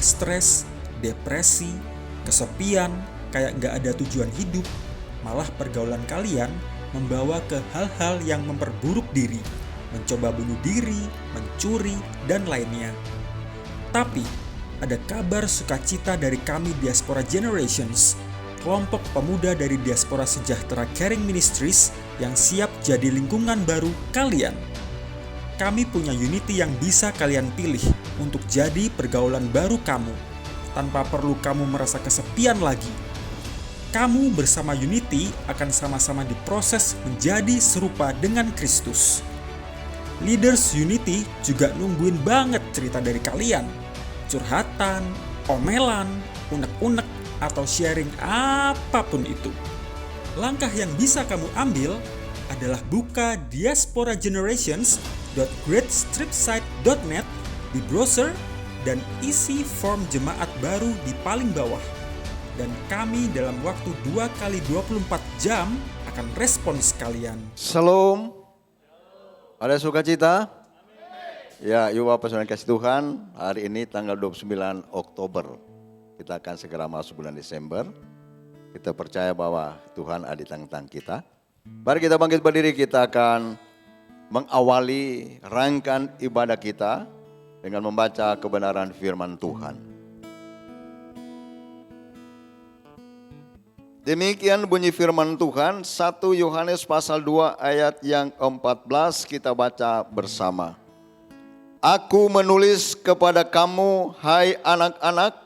stres, depresi, kesepian, kayak gak ada tujuan hidup, malah pergaulan kalian membawa ke hal-hal yang memperburuk diri, mencoba bunuh diri, mencuri, dan lainnya. Tapi, ada kabar sukacita dari kami Diaspora Generations, kelompok pemuda dari Diaspora Sejahtera Caring Ministries yang siap jadi lingkungan baru kalian. Kami punya unity yang bisa kalian pilih untuk jadi pergaulan baru kamu, tanpa perlu kamu merasa kesepian lagi. Kamu bersama Unity akan sama-sama diproses menjadi serupa dengan Kristus. Leaders Unity juga nungguin banget cerita dari kalian. Curhatan, omelan, unek-unek, atau sharing apapun itu. Langkah yang bisa kamu ambil adalah buka diasporagenerations.greatstripsite.net di browser dan isi form jemaat baru di paling bawah. Dan kami dalam waktu 2x24 jam akan respons kalian. Shalom. Ada sukacita? Ya, yuk Bapak Saudara kasih Tuhan, hari ini tanggal 29 Oktober. Kita akan segera masuk bulan Desember. Kita percaya bahwa Tuhan ada di tangan kita. Mari kita bangkit berdiri, kita akan mengawali rangkaian ibadah kita dengan membaca kebenaran firman Tuhan. Demikian bunyi firman Tuhan, 1 Yohanes pasal 2 ayat yang 14 kita baca bersama. Aku menulis kepada kamu, hai anak-anak,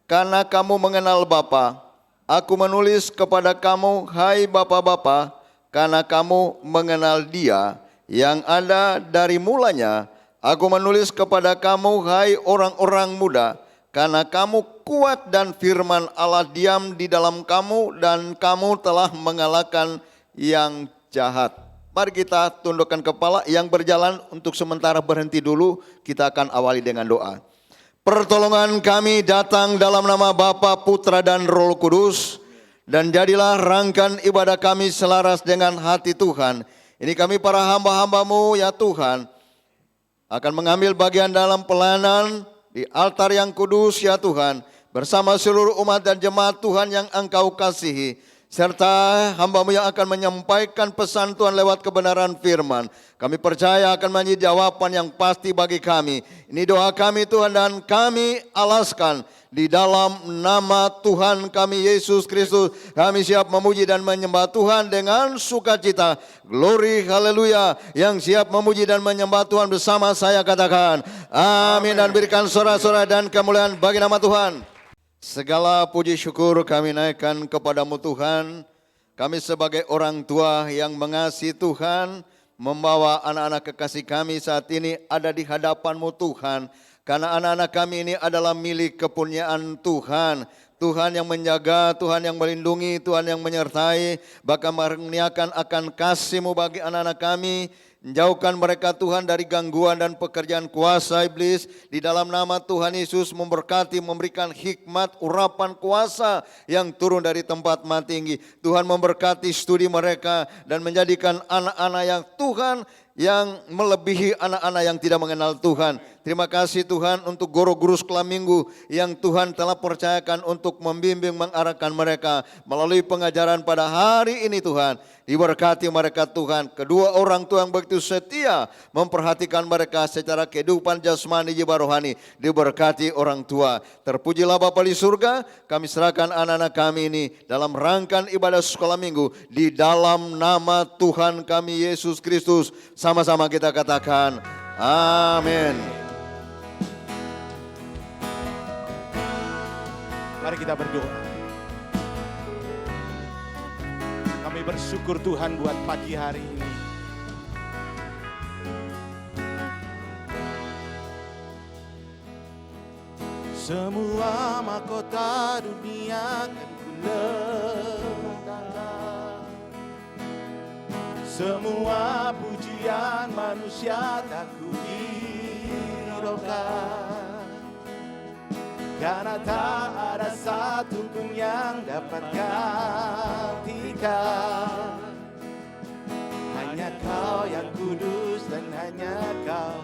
karena kamu mengenal Bapa. Aku menulis kepada kamu, hai bapa-bapa, karena kamu mengenal Dia yang ada dari mulanya. Aku menulis kepada kamu, hai orang-orang muda, karena kamu kuat dan firman Allah diam di dalam kamu dan kamu telah mengalahkan yang jahat. Mari kita tundukkan kepala, yang berjalan untuk sementara berhenti dulu, kita akan awali dengan doa. Pertolongan kami datang dalam nama Bapa, Putra dan Roh Kudus, dan jadilah rangkaian ibadah kami selaras dengan hati Tuhan. Ini kami para hamba-hambamu ya Tuhan, akan mengambil bagian dalam pelayanan di altar yang kudus ya Tuhan, bersama seluruh umat dan jemaat Tuhan yang Engkau kasihi, serta hamba-Mu yang akan menyampaikan pesan Tuhan lewat kebenaran firman. Kami percaya akan menjadi jawaban yang pasti bagi kami. Ini doa kami Tuhan, dan kami alaskan di dalam nama Tuhan kami Yesus Kristus. Kami siap memuji dan menyembah Tuhan dengan sukacita. Glory, haleluya. Yang siap memuji dan menyembah Tuhan bersama saya katakan amin, dan berikan sorak-sorai dan kemuliaan bagi nama Tuhan. Segala puji syukur kami naikkan kepadamu Tuhan. Kami sebagai orang tua yang mengasihi Tuhan, membawa anak-anak kekasih kami saat ini ada di hadapan-Mu Tuhan. Karena anak-anak kami ini adalah milik kepunyaan Tuhan. Tuhan yang menjaga, Tuhan yang melindungi, Tuhan yang menyertai. Bahkan mengaruniakan akan kasih-Mu bagi anak-anak kami. Jauhkan mereka Tuhan dari gangguan dan pekerjaan kuasa iblis. Di dalam nama Tuhan Yesus memberkati, memberikan hikmat, urapan kuasa yang turun dari tempat maha tinggi. Tuhan memberkati studi mereka dan menjadikan anak-anak yang Tuhan yang melebihi anak-anak yang tidak mengenal Tuhan. Terima kasih Tuhan untuk guru-guru sekolah minggu yang Tuhan telah percayakan untuk membimbing, mengarahkan mereka melalui pengajaran pada hari ini Tuhan. Diberkati mereka Tuhan, kedua orang tua yang begitu setia memperhatikan mereka secara kehidupan jasmani jiwa rohani. Diberkati orang tua. Terpujilah Bapa di surga, kami serahkan anak-anak kami ini dalam rangkaian ibadah sekolah minggu di dalam nama Tuhan kami Yesus Kristus. Sama-sama kita katakan amin. Mari kita berdoa. Kami bersyukur Tuhan buat pagi hari ini. Semua mahkota dunia kan ku letakkan, semua pujian manusia tak ku hiraukan. Karena tak ada satu pun yang dapat gantikan. Hanya Kau yang kudus dan hanya Kau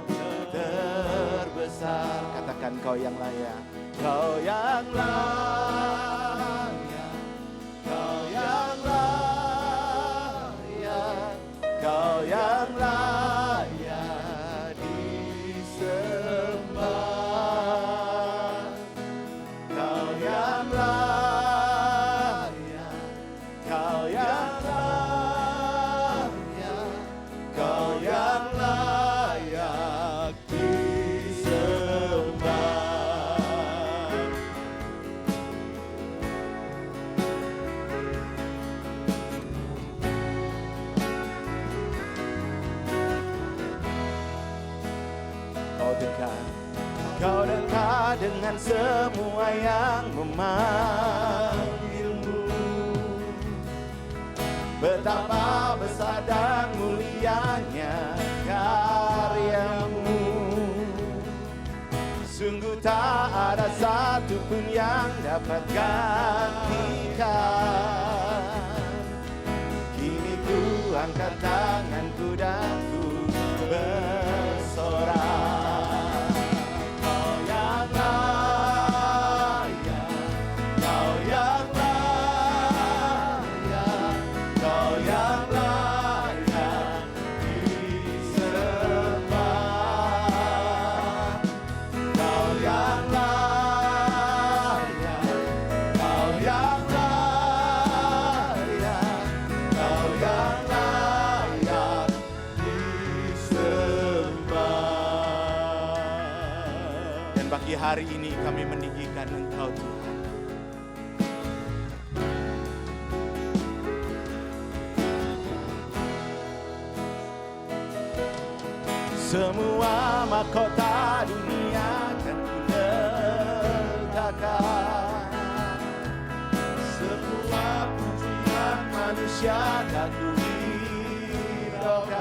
terbesar. Katakan kau yang layak, kau yang layak, kau yang layak, kau yang layak disembah. Kau yang layak, kau yang layak, kau yang layak disembah. Kau dekat dengan semua yang memanggilmu. Betapa besar dan mulianya karyamu. Sungguh tak ada satu pun yang dapat gantikan. Kini ku angkat tanganku dan ku bersorak. Kau yang layak, kau yang layak, kau yang layak disembah. Kau yang layak, kau yang layak, kau yang layak disembah. Dan pagi hari ini kami meninggikan Engkau Tuhan. Semua mahkota dunia akan kuletakkan. Semua pujian manusia akan kuhiraukan.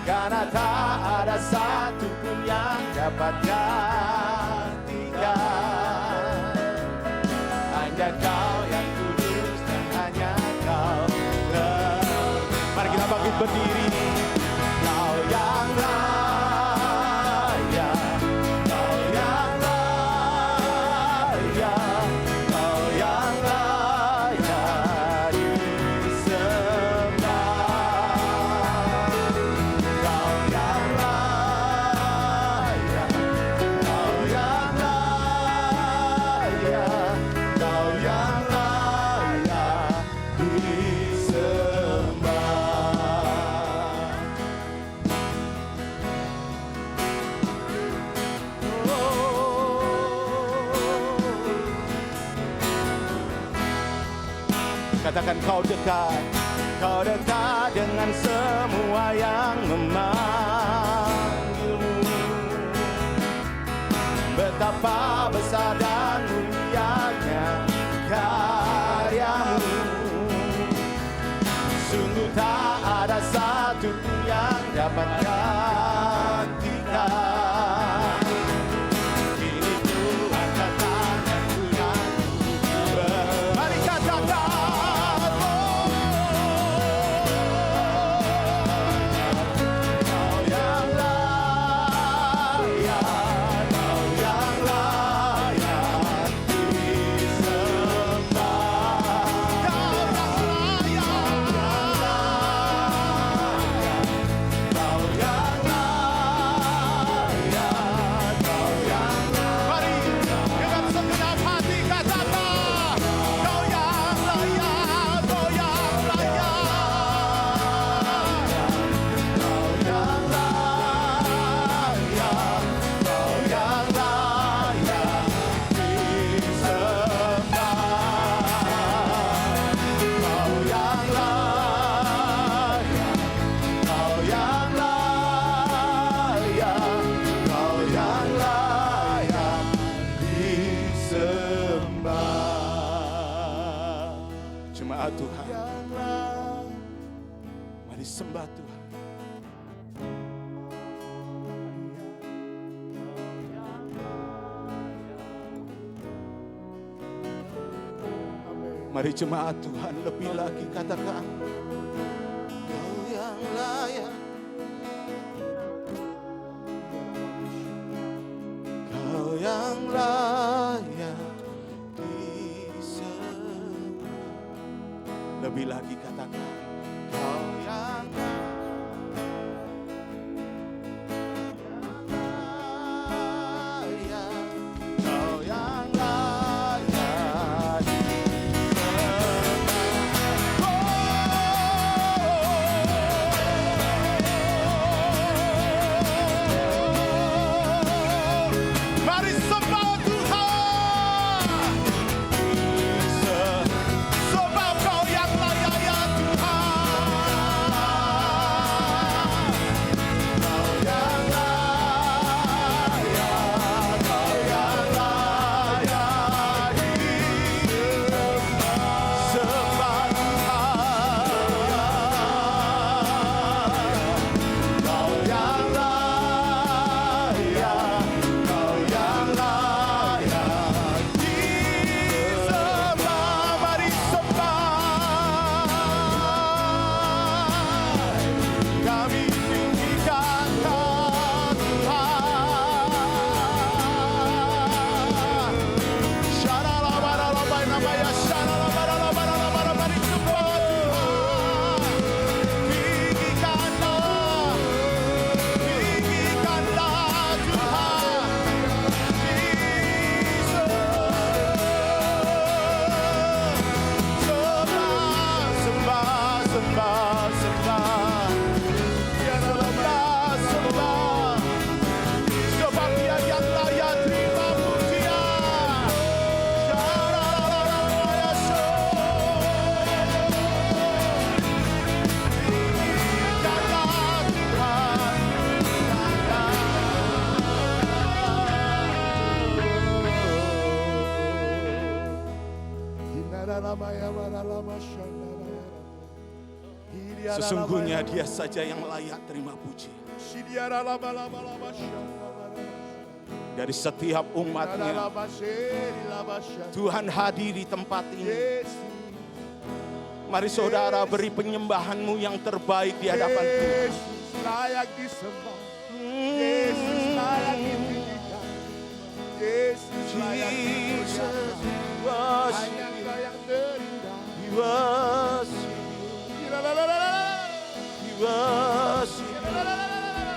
Karena tak ada satu pun yang dapat gantikan. Hanya Kau yang kudus dan hanya Kau. Mari kita bangkit berdiri. Kau yang layak, Kau yang layak, Kau yang layak disembah. Kau yang layak, Kau yang layak, Kau yang layak disembah. Katakan kau dekat dengan semua yang memanggilmu. Betapa besar dan mulianya karyamu. Sungguh tak ada satu pun yang dapat gantikan. Kini ku angkat tanganku dan ku mari katakan. Jemaat Tuhan, mari sembah Tuhan. Mari jemaat Tuhan lebih lagi katakan, Kau yang layak, Lebih lagi katakan, Kau yang layak, Kau yang layak Mari sembah Tuhan. Sebab Kau yang layak ya Tuhan. Kau yang layak, Kau yang layak disembah Tuhan. Kau yang layak, Kau yang layak disembah. Mari sembah. Kami tinggikan Kau Tuhan. Syaralabaralabai namanya, syaralabaralabaralabar. Mari sembah Tuhan. Tinggikanlah, tinggikanlah Tuhan. Sembah, sembah, sembah. Sembah, sembah. Sebab Dia yang layak terima pujian. Syaralabaralabai, tinggikanlah Tuhan. Sesungguhnya Dia saja yang layak terima puji. Dari setiap umatnya, Tuhan hadir di tempat ini. Mari saudara beri penyembahanmu yang terbaik di hadapan Tuhan. Layak disembah, Yesus layak ditinggikan, Yesus layak dimuliakan. Hanya Engkau yang terindah. We worship you. We worship you.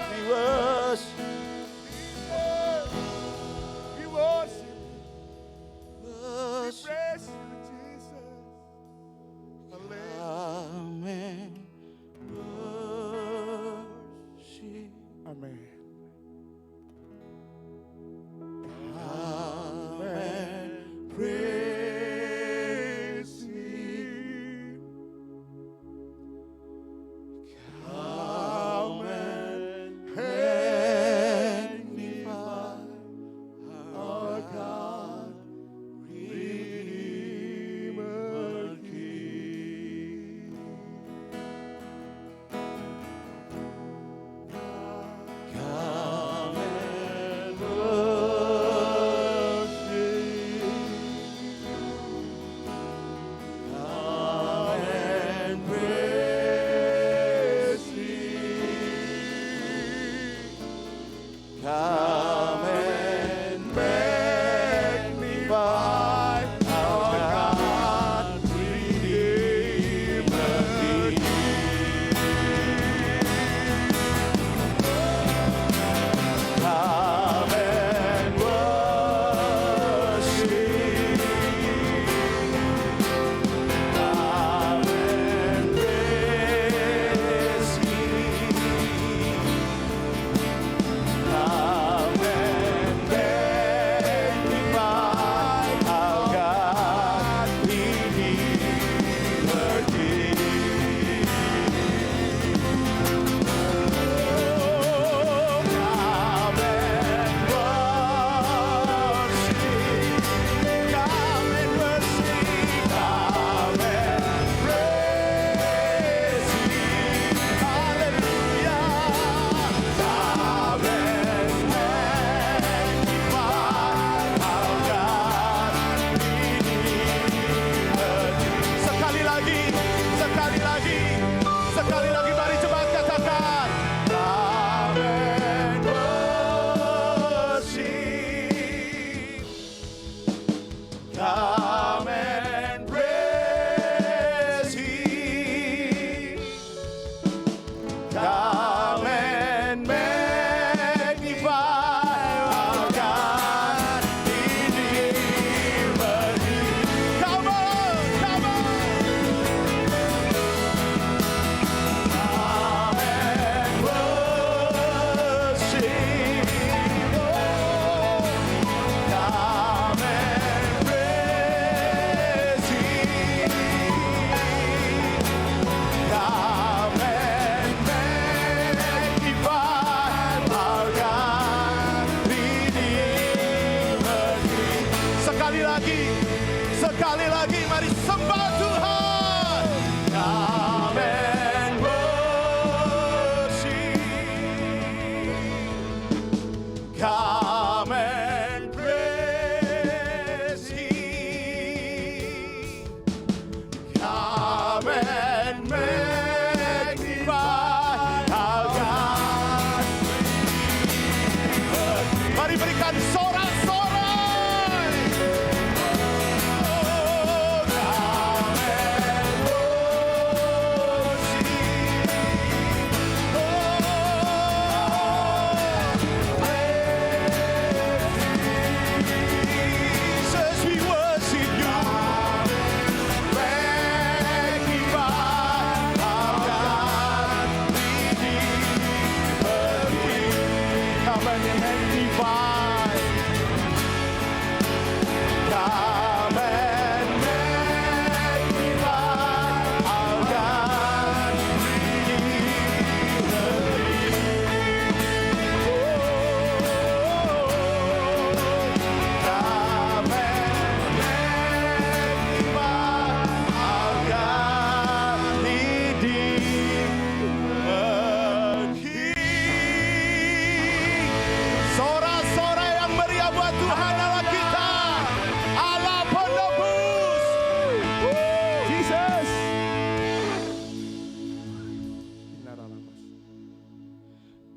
We worship We worship you, we worship. praise you, Jesus. Hallelujah. Amen. Worship. Amen. Amen. Sekali lagi mari sembah Tuhan. Come and worship. Come and praise Him. Come and magnify our God. Mari berikan sorak-sorai.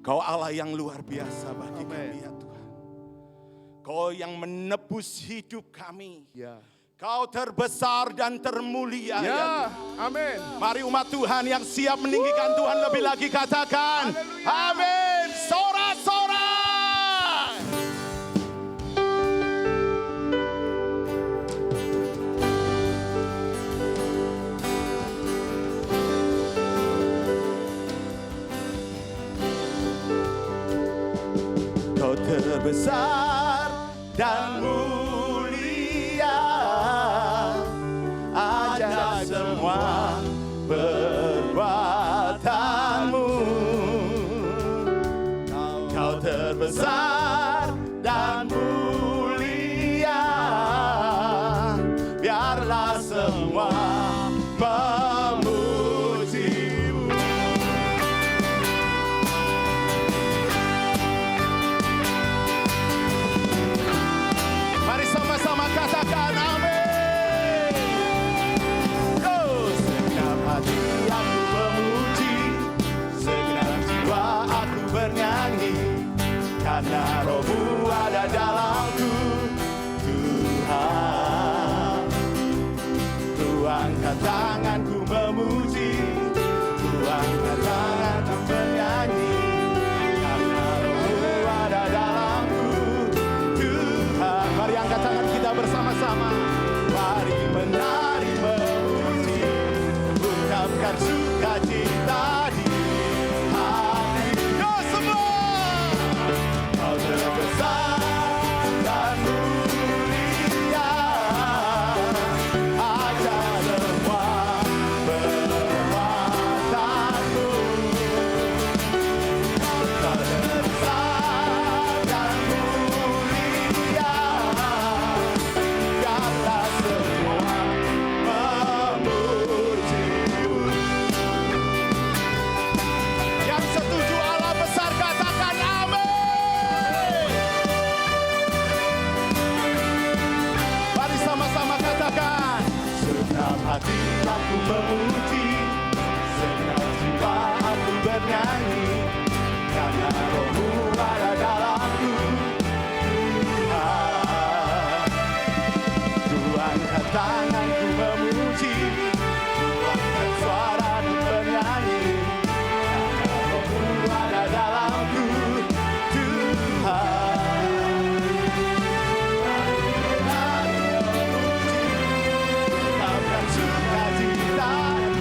Kau Allah yang luar biasa bagi kami ya Tuhan. Kau yang menebus hidup kami. Ya. Kau terbesar dan termulia ya Tuhan. Amin. Mari umat Tuhan yang siap meninggikan Tuhan lebih lagi katakan amin. Sorak-sorai. Kau terbesar dan mulia, ajaib semua perbuatanmu. Kau terbesar dan mulia, biarlah semua memujimu. Mari sama-sama katakan amin. Oh, segenap hati aku memuji, segenap jiwa aku bernyanyi, karena Roh-Mu ada dalamku, Tuhan. Ku angkat tanganku memuji, ku angkat tanganku bernyanyi, karena Roh-Mu ada dalamku, Tuhan. Mari angkat tangan kita bersama-sama. Mari menari memuji, ungkapkan sukacita di hati. Yo semua. Kau terbesar dan mulia, ajaib semua perbuatanmu. Kau terbesar dan mulia, biarlah semua memujimu. Yang setuju Allah besar katakan amin. Mari sama-sama katakan. Segenap hati aku memuji, segenap jiwa aku bernyanyi, karena Roh-Mu ada dalamku, Tuhan. Ku angkat tanganku memuji, ku angkat suara dan bernyanyi, karena Roh-Mu ada dalamku, Tuhan. Mari memuji, ungkapkan sukacita di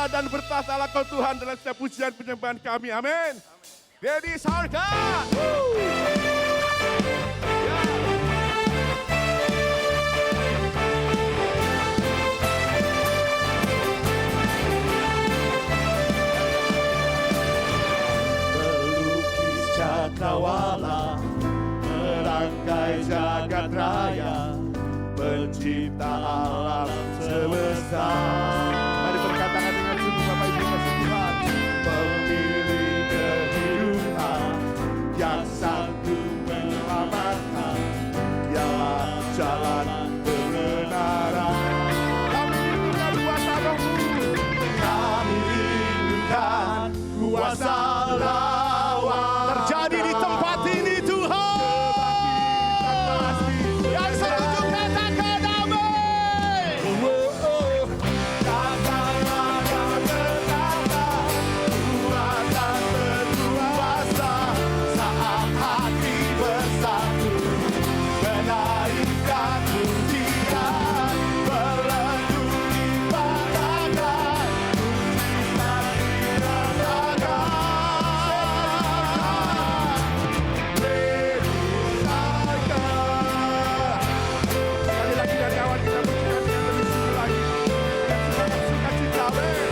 berkuasa dan bertahtalah kau Tuhan dalam setiap pujian penyembahan kami. Amin. Dedi Sarka. Pelukis cakrawala, merangkai jagat raya, pencipta alam semesta. Mari berkatakan dengan sungguh Bapak Ibu kasih Tuhan. Pemilik kehidupan yang sanggup menyelamatkan, dialah jalan kebenaran. Kami rindukan kuasa Roh-Mu. Kami rindukan kuasa lawan. Terjadi di tempat ini Tuhan. Yang setuju katakan amin. Katakanlah dan berkata, kuasa berkuasa saat hati bersatu, menaikkan pujian, berlagu dipatahkan, mujizat dirasakan. Sekali lagi dari awal kita pujikan yang lebih sungguh lagi. Dengan semangat sukacita. Amin.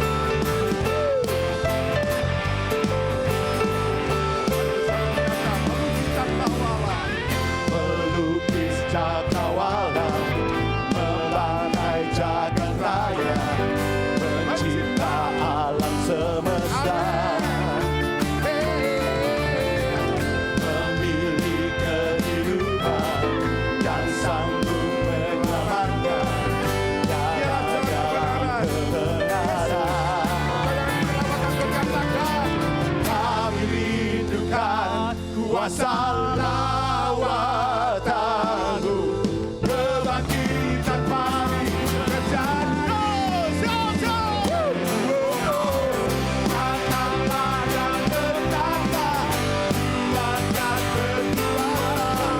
Pelukis cakrawala, melantai jagat raya, pencipta alam semesta. Pemilik kehidupan yang sanggup menyelamatkan, dialah jalan kebenaran. Kami rindukan kuasa lawatanmu, kebangkitan pagi terjadi. Katakanlah dan berkata, kuatkan berkuasa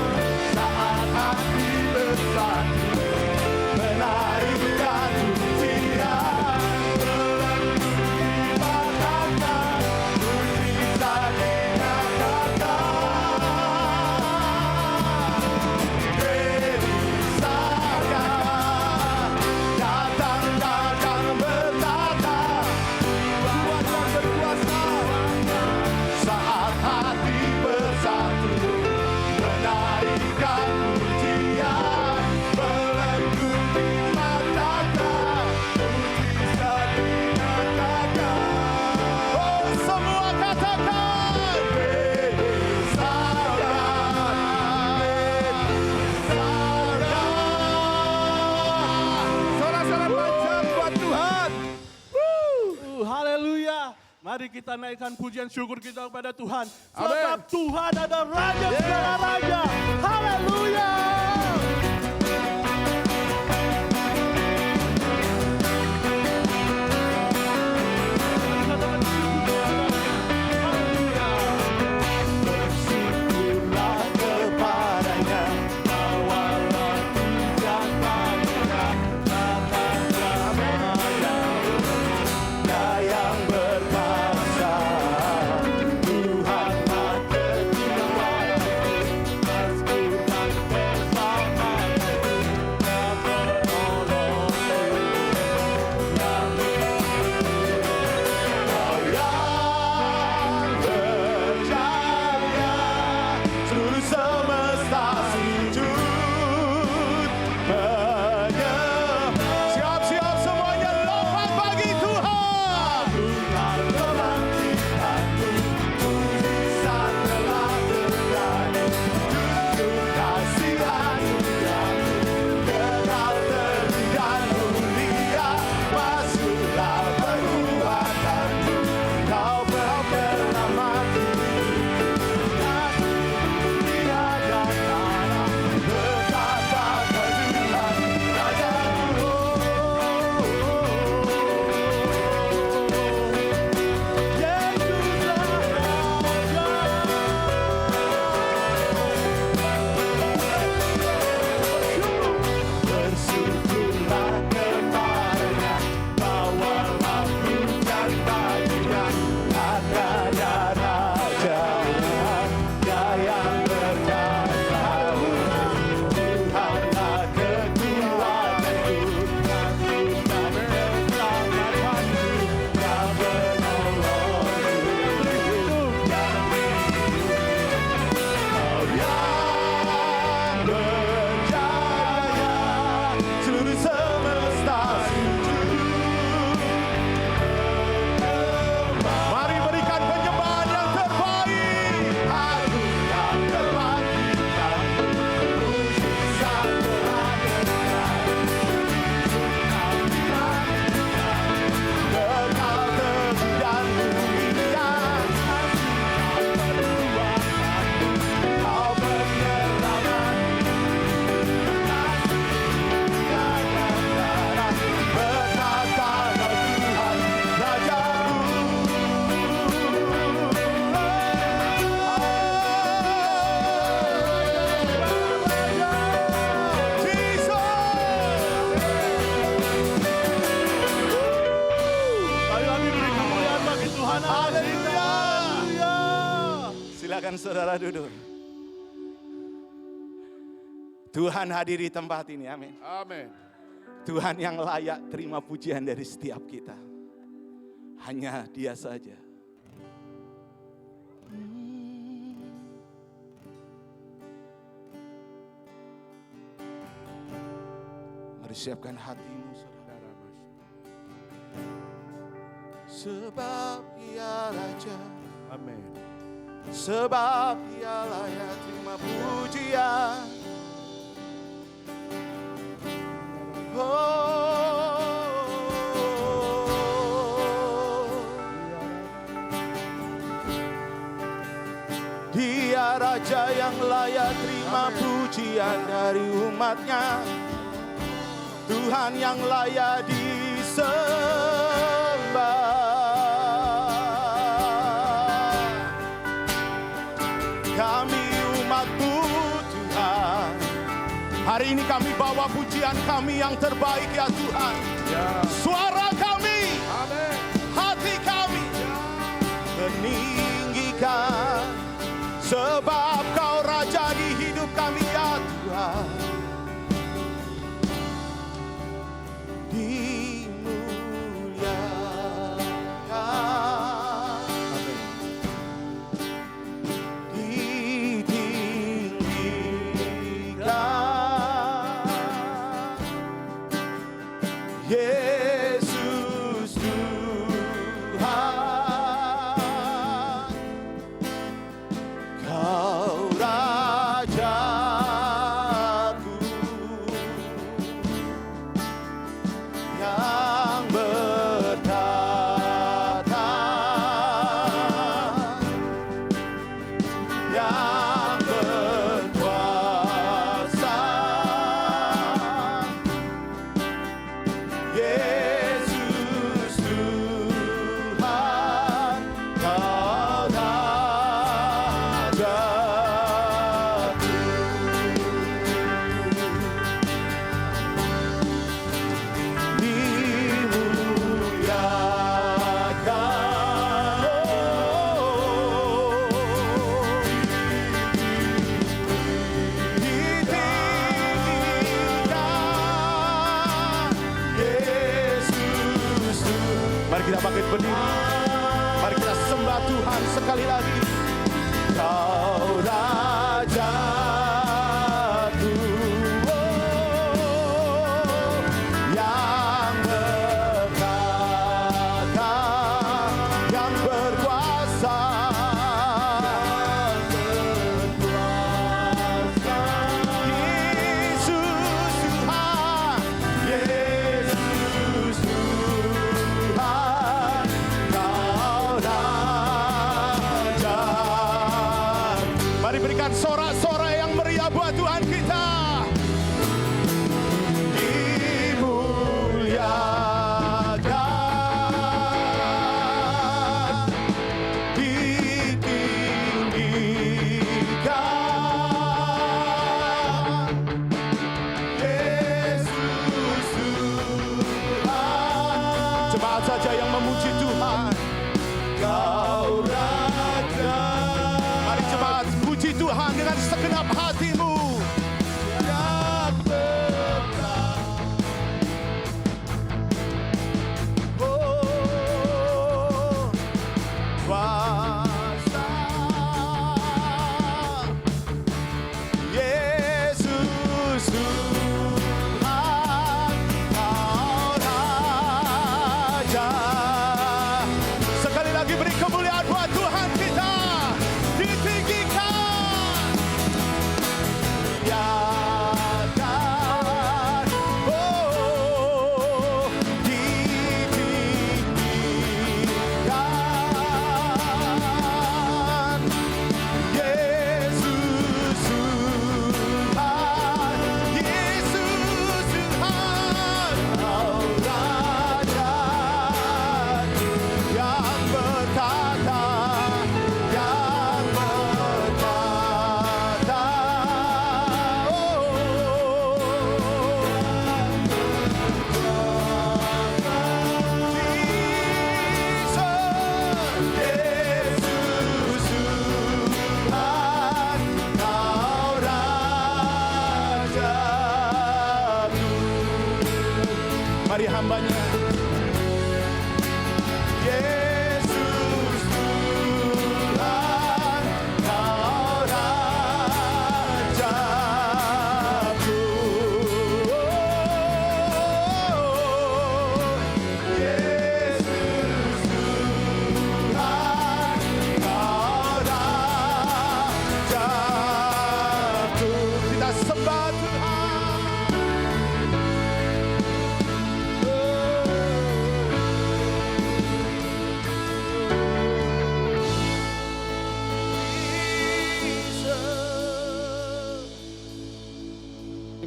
saat hati bersatu, menaikkan pujian, berlagu dipatahkan, mujizat dinyatakan. Dedi Sarka datang berkata, kuatkan berkuasa saat hati bersatu, menaikkan pujian, berlagu dipatahkan, mujizat dinyatakan. Oh, semua katakan Dedi Sarka, Dedi Sarka. Sorak-sorai panjang buat Tuhan. Haleluya. Mari kita naikkan pujian syukur kita kepada Tuhan. Amin. Sebab Tuhan ada Raja segala Raja. Haleluya. Bersyukurlah kepadanya, bawalah pujian baginya, datang kepadanya, Dia yang berkuasa. Tuhan maha ketuaan, persekutuan bersama Silakan saudara duduk. Tuhan hadir di tempat ini, amin. Amin. Tuhan yang layak terima pujian dari setiap kita. Hanya Dia saja. Mari siapkan hatimu, saudara. Sebab Dia Raja, Amin. sebab Dia layak terima pujian. Dia Raja yang layak terima pujian dari umatnya. Tuhan yang layak disembah. Kami umat-Mu Tuhan, hari ini kami bawa pujian kami yang terbaik ya Tuhan. Suara kami, Amin. hati kami meninggikan, sebab Kau Raja di hidup kami ya Tuhan. Dimuliakan, ditinggikan, Yesus Tuhan, Kau Rajaku yang bertata, yang berkuasa, Yesus Tuhan, Kau Rajaku. Mari kita bangkit berdiri. Mari kita sembah Tuhan sekali lagi. Kau Rajaku, yang bertata, yang berkuasa, Yesus Tuhan, Yesus Tuhan, Kau Raja. Mari berikan sorak-sorai yang meriah buat Tuhan kita. Dimuliakan, ditinggikan, Yesus Tuhan. Jemaat saja yang memuji Tuhan. Kau Raja. Mari jemaat puji Tuhan dengan segenap hatimu. Yang bertata. Oh, kuasa. Yesus Tuhan, Kau Raja. Sekali lagi beri kemuliaan buat Tuhan kita. Ditinggikan,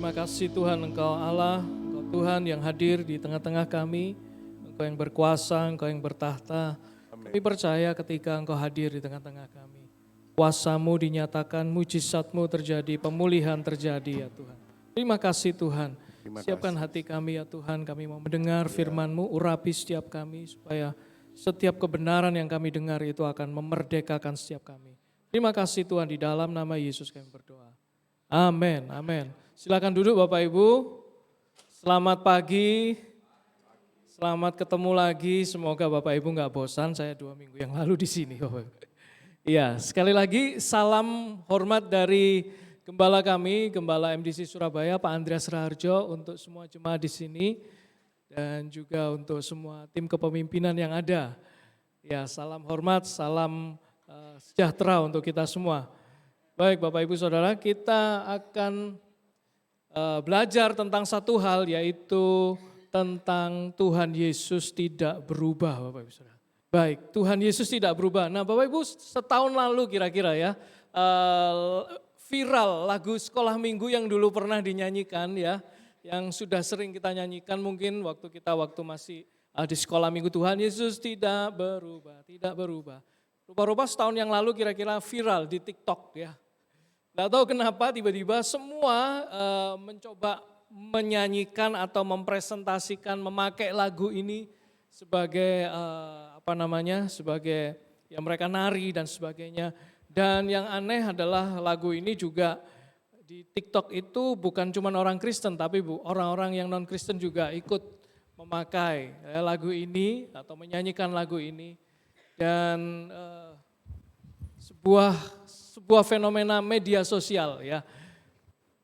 Terima kasih Tuhan, Engkau Allah, Engkau Tuhan yang hadir di tengah-tengah kami, Engkau yang berkuasa, Engkau yang bertahta. Kami percaya ketika Engkau hadir di tengah-tengah kami, kuasa-Mu dinyatakan, mujizat-Mu terjadi, pemulihan terjadi ya Tuhan. Terima kasih Tuhan. Siapkan hati kami ya Tuhan, kami mau mendengar firman-Mu, urapi setiap kami supaya setiap kebenaran yang kami dengar itu akan memerdekakan setiap kami. Terima kasih Tuhan, di dalam nama Yesus kami berdoa. Amin, amin. Silakan duduk Bapak Ibu. Selamat pagi. Selamat ketemu lagi. Semoga Bapak Ibu nggak bosan. Saya 2 minggu yang lalu di sini. Iya, sekali lagi salam hormat dari Gembala kami, Gembala MDC Surabaya, Pak Andreas Raharjo, untuk semua jemaat di sini dan juga untuk semua tim kepemimpinan yang ada. Ya, salam hormat, salam sejahtera untuk kita semua. Baik Bapak Ibu Saudara, kita akan belajar tentang satu hal, yaitu tentang Tuhan Yesus tidak berubah Bapak Ibu Saudara. Baik, Tuhan Yesus tidak berubah. Nah Bapak Ibu, setahun lalu kira-kira ya, viral lagu sekolah minggu yang dulu pernah dinyanyikan ya, yang sudah sering kita nyanyikan mungkin waktu masih di sekolah minggu, Tuhan Yesus tidak berubah, tidak berubah. Rupa-rupa setahun yang lalu kira-kira viral di TikTok ya. Nggak tahu kenapa tiba-tiba semua mencoba menyanyikan atau mempresentasikan, memakai lagu ini sebagai sebagai ya mereka nari dan sebagainya. Dan yang aneh adalah lagu ini juga di TikTok itu bukan cuma orang Kristen, tapi orang-orang yang non-Kristen juga ikut memakai lagu ini atau menyanyikan lagu ini. Dan sebuah fenomena media sosial ya.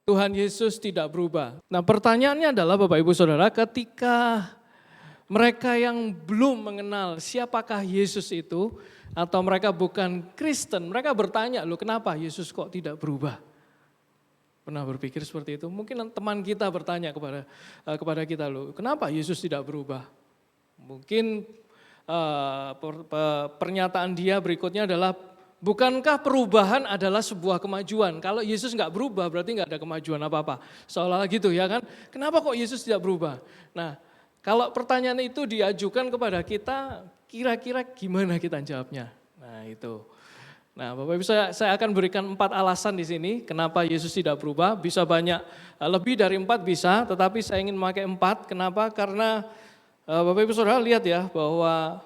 Tuhan Yesus tidak berubah. Nah pertanyaannya adalah Bapak Ibu Saudara, ketika mereka yang belum mengenal siapakah Yesus itu, atau mereka bukan Kristen, mereka bertanya, loh kenapa Yesus kok tidak berubah? Pernah berpikir seperti itu? Mungkin teman kita bertanya kepada kita, loh kenapa Yesus tidak berubah? Mungkin pernyataan dia berikutnya adalah, bukankah perubahan adalah sebuah kemajuan? Kalau Yesus nggak berubah berarti nggak ada kemajuan apa-apa. Seolah-olah gitu ya kan? Kenapa kok Yesus tidak berubah? Nah kalau pertanyaan itu diajukan kepada kita, kira-kira gimana kita jawabnya? Nah itu. Nah Bapak Ibu saya akan berikan 4 alasan di sini kenapa Yesus tidak berubah. Bisa banyak, lebih dari 4 bisa, tetapi saya ingin memakai 4. Kenapa? Karena Bapak Ibu Saudara lihat ya bahwa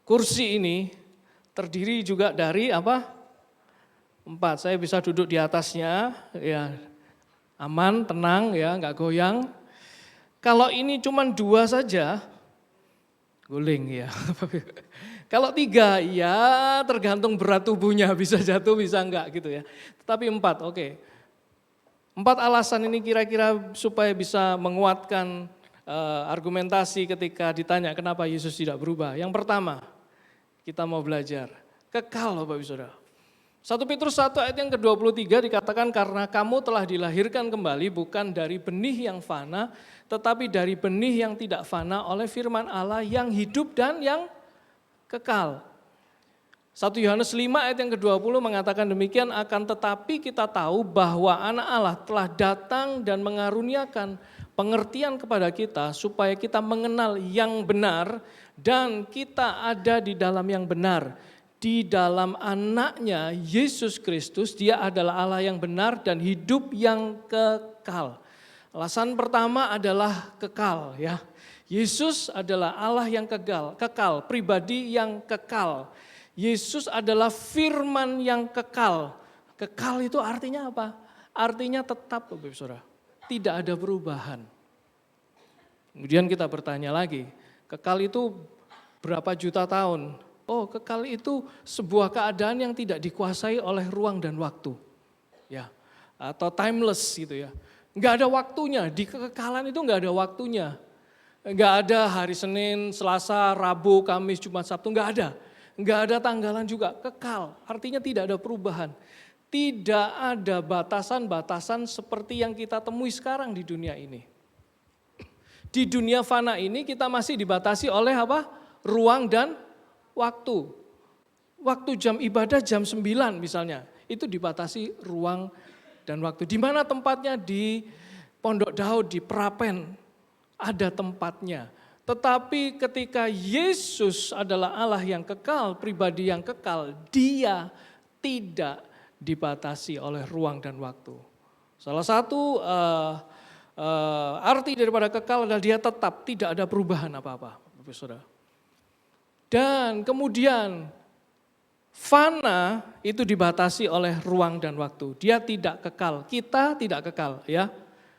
kursi ini terdiri juga dari 4. Saya bisa duduk di atasnya, ya aman, tenang, ya nggak goyang. Kalau ini cuma 2 saja, guling ya. Kalau 3, ya tergantung berat tubuhnya, bisa jatuh, bisa enggak gitu ya. Tetapi 4, oke. 4 alasan ini kira-kira supaya bisa menguatkan argumentasi ketika ditanya kenapa Yesus tidak berubah. Yang pertama, kita mau belajar, kekal Bapak Ibu Saudara. 1 Petrus 1 ayat yang ke-23 dikatakan, karena kamu telah dilahirkan kembali bukan dari benih yang fana, tetapi dari benih yang tidak fana oleh firman Allah yang hidup dan yang kekal. 1 Yohanes 5 ayat yang ke-20 mengatakan demikian, akan tetapi kita tahu bahwa anak Allah telah datang dan mengaruniakan pengertian kepada kita supaya kita mengenal yang benar dan kita ada di dalam yang benar. Di dalam anaknya Yesus Kristus, dia adalah Allah yang benar dan hidup yang kekal. Alasan pertama adalah kekal ya. Yesus adalah Allah yang kekal, pribadi yang kekal. Yesus adalah firman yang kekal. Kekal itu artinya apa? Artinya tetap Bapak Ibu Saudara. Tidak ada perubahan. Kemudian kita bertanya lagi, kekal itu berapa juta tahun? Oh, kekal itu sebuah keadaan yang tidak dikuasai oleh ruang dan waktu. Ya, atau timeless gitu ya. Enggak ada waktunya, di kekekalan itu enggak ada waktunya. Enggak ada hari Senin, Selasa, Rabu, Kamis, Jumat, Sabtu, enggak ada. Enggak ada tanggalan juga, kekal. Artinya tidak ada perubahan. Tidak ada batasan-batasan seperti yang kita temui sekarang di dunia ini. Di dunia fana ini kita masih dibatasi oleh apa? Ruang dan waktu. Waktu jam ibadah jam 9 misalnya, itu dibatasi ruang dan waktu. Di mana tempatnya? Di Pondok Daud di Prapen ada tempatnya. Tetapi ketika Yesus adalah Allah yang kekal, pribadi yang kekal, dia tidak dibatasi oleh ruang dan waktu. Salah satu arti daripada kekal adalah dia tetap, tidak ada perubahan apa-apa. Saudara. Dan kemudian fana itu dibatasi oleh ruang dan waktu. Dia tidak kekal, kita tidak kekal ya.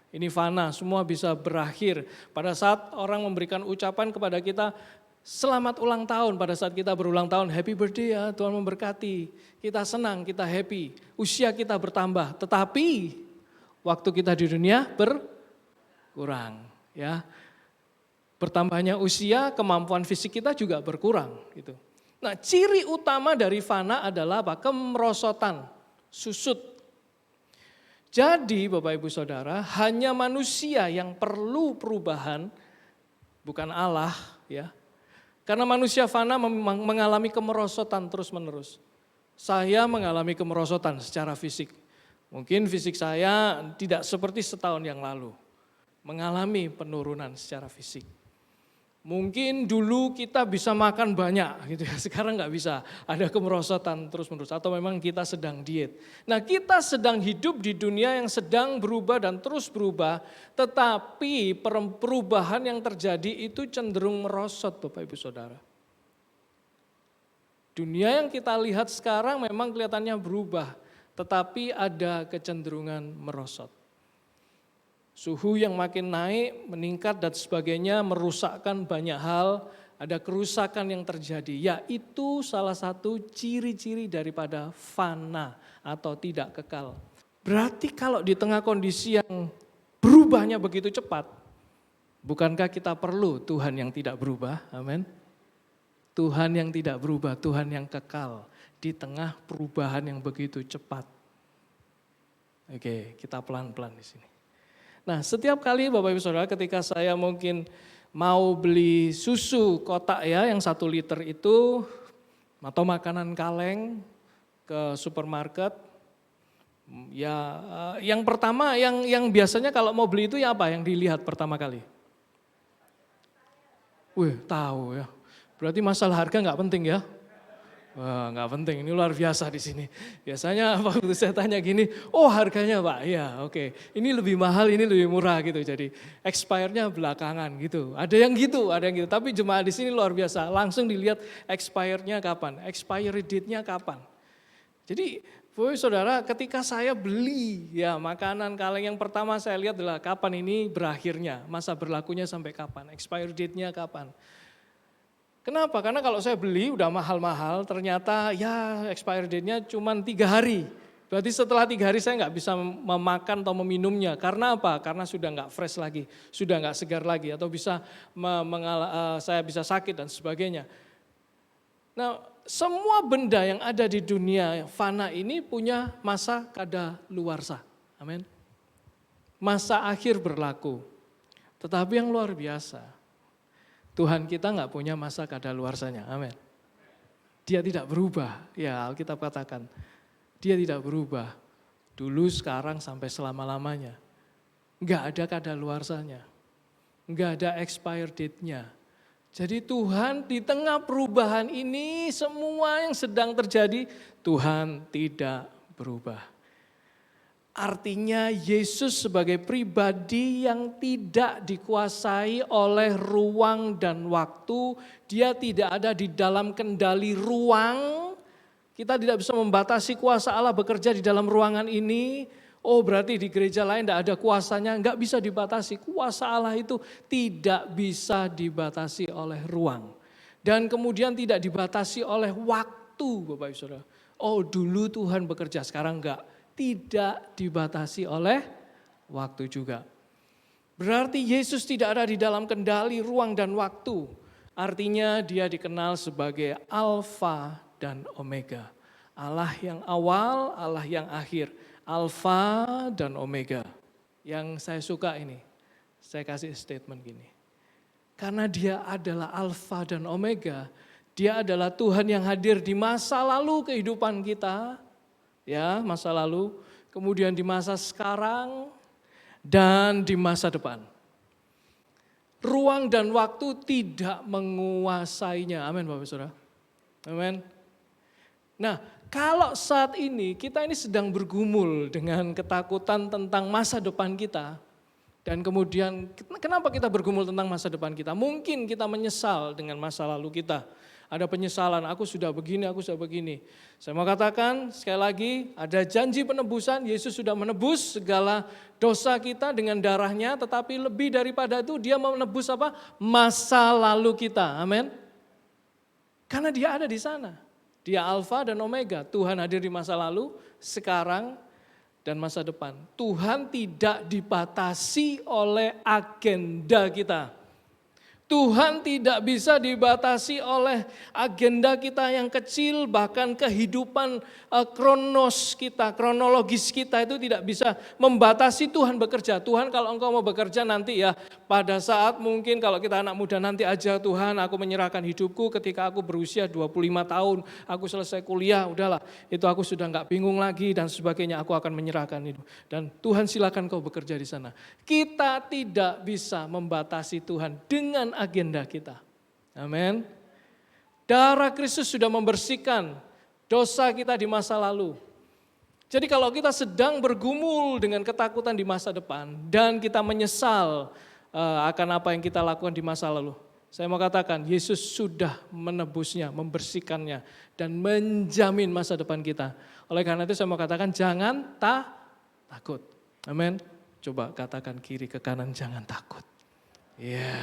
Ini fana, semua bisa berakhir. Pada saat orang memberikan ucapan kepada kita, selamat ulang tahun. Pada saat kita berulang tahun, happy birthday ya, Tuhan memberkati. Kita senang, kita happy. Usia kita bertambah, tetapi waktu kita di dunia berkurang. Ya. Bertambahnya usia, kemampuan fisik kita juga berkurang. Gitu. Nah, ciri utama dari fana adalah apa? Kemerosotan, susut. Jadi Bapak Ibu Saudara, hanya manusia yang perlu perubahan, bukan Allah ya. Karena manusia fana mengalami kemerosotan terus-menerus. Saya mengalami kemerosotan secara fisik. Mungkin fisik saya tidak seperti setahun yang lalu. Mengalami penurunan secara fisik. Mungkin dulu kita bisa makan banyak gitu ya, sekarang nggak bisa, ada kemerosotan terus-menerus atau memang kita sedang diet. Nah, kita sedang hidup di dunia yang sedang berubah dan terus berubah, tetapi perubahan yang terjadi itu cenderung merosot Bapak Ibu Saudara. Dunia yang kita lihat sekarang memang kelihatannya berubah, tetapi ada kecenderungan merosot. Suhu yang makin naik, meningkat dan sebagainya merusakkan banyak hal, ada kerusakan yang terjadi. Yaitu salah satu ciri-ciri daripada fana atau tidak kekal. Berarti kalau di tengah kondisi yang berubahnya begitu cepat, bukankah kita perlu Tuhan yang tidak berubah? Amin. Tuhan yang tidak berubah, Tuhan yang kekal di tengah perubahan yang begitu cepat. Oke, kita pelan-pelan di sini. Nah, setiap kali Bapak Ibu Saudara ketika saya mungkin mau beli susu kotak ya yang 1 liter itu atau makanan kaleng ke supermarket, ya yang pertama yang biasanya kalau mau beli itu ya apa yang dilihat pertama kali? Wih, tahu ya. Berarti masalah harga nggak penting ya? Wah, nggak penting, ini luar biasa di sini. Biasanya waktu saya tanya gini, oh harganya Pak, ya oke. Ini lebih mahal, ini lebih murah gitu. Jadi expirednya belakangan gitu. Ada yang gitu. Tapi jemaah di sini luar biasa. Langsung dilihat expirednya kapan, expiry date-nya kapan. Jadi Bapak Saudara, ketika saya beli ya makanan kaleng yang pertama saya lihat adalah kapan ini berakhirnya, masa berlakunya sampai kapan, expiry date-nya kapan. Kenapa? Karena kalau saya beli udah mahal-mahal, ternyata ya expiry date-nya cuma 3 hari. Berarti setelah 3 hari saya nggak bisa memakan atau meminumnya. Karena apa? Karena sudah nggak fresh lagi, sudah nggak segar lagi, atau bisa saya bisa sakit dan sebagainya. Nah, semua benda yang ada di dunia fana ini punya masa kadaluarsa. Amin. Masa akhir berlaku. Tetapi yang luar biasa, Tuhan kita nggak punya masa kadaluarsanya, amin. Dia tidak berubah, ya Alkitab katakan, dia tidak berubah. Dulu, sekarang, sampai selama-lamanya. Nggak ada kadaluarsanya, nggak ada expire date-nya. Jadi Tuhan di tengah perubahan ini, semua yang sedang terjadi, Tuhan tidak berubah. Artinya Yesus sebagai pribadi yang tidak dikuasai oleh ruang dan waktu. Dia tidak ada di dalam kendali ruang. Kita tidak bisa membatasi kuasa Allah bekerja di dalam ruangan ini. Oh berarti di gereja lain tidak ada kuasanya. Enggak bisa dibatasi. Kuasa Allah itu tidak bisa dibatasi oleh ruang. Dan kemudian tidak dibatasi oleh waktu Bapak Ibu Saudara. Oh dulu Tuhan bekerja, sekarang enggak. Tidak dibatasi oleh waktu juga. Berarti Yesus tidak ada di dalam kendali ruang dan waktu. Artinya dia dikenal sebagai Alfa dan Omega. Allah yang awal, Allah yang akhir. Alfa dan Omega. Yang saya suka ini, saya kasih statement gini. Karena dia adalah Alfa dan Omega, dia adalah Tuhan yang hadir di masa lalu kehidupan kita, ya masa lalu, kemudian di masa sekarang, dan di masa depan. Ruang dan waktu tidak menguasainya. Amin Bapak Saudara. Amin. Nah, kalau saat ini kita ini sedang bergumul dengan ketakutan tentang masa depan kita. Dan kemudian kenapa kita bergumul tentang masa depan kita? Mungkin kita menyesal dengan masa lalu kita. Ada penyesalan, aku sudah begini, aku sudah begini. Saya mau katakan sekali lagi, ada janji penebusan, Yesus sudah menebus segala dosa kita dengan darahnya, tetapi lebih daripada itu dia mau menebus apa? Masa lalu kita, amin. Karena dia ada di sana. Dia Alfa dan Omega, Tuhan hadir di masa lalu, sekarang, dan masa depan. Tuhan tidak dibatasi oleh agenda kita. Tuhan tidak bisa dibatasi oleh agenda kita yang kecil, bahkan kehidupan kronologis kita itu tidak bisa membatasi Tuhan bekerja. Tuhan kalau engkau mau bekerja nanti ya, pada saat mungkin kalau kita anak muda nanti aja Tuhan aku menyerahkan hidupku ketika aku berusia 25 tahun, aku selesai kuliah, udahlah itu aku sudah enggak bingung lagi dan sebagainya, aku akan menyerahkan itu. Dan Tuhan silakan kau bekerja di sana. Kita tidak bisa membatasi Tuhan dengan agenda kita. Amin. Darah Kristus sudah membersihkan dosa kita di masa lalu. Jadi kalau kita sedang bergumul dengan ketakutan di masa depan dan kita menyesal akan apa yang kita lakukan di masa lalu, saya mau katakan Yesus sudah menebusnya, membersihkannya dan menjamin masa depan kita. Oleh karena itu saya mau katakan jangan takut. Amin. Coba katakan kiri ke kanan, jangan takut. Ya.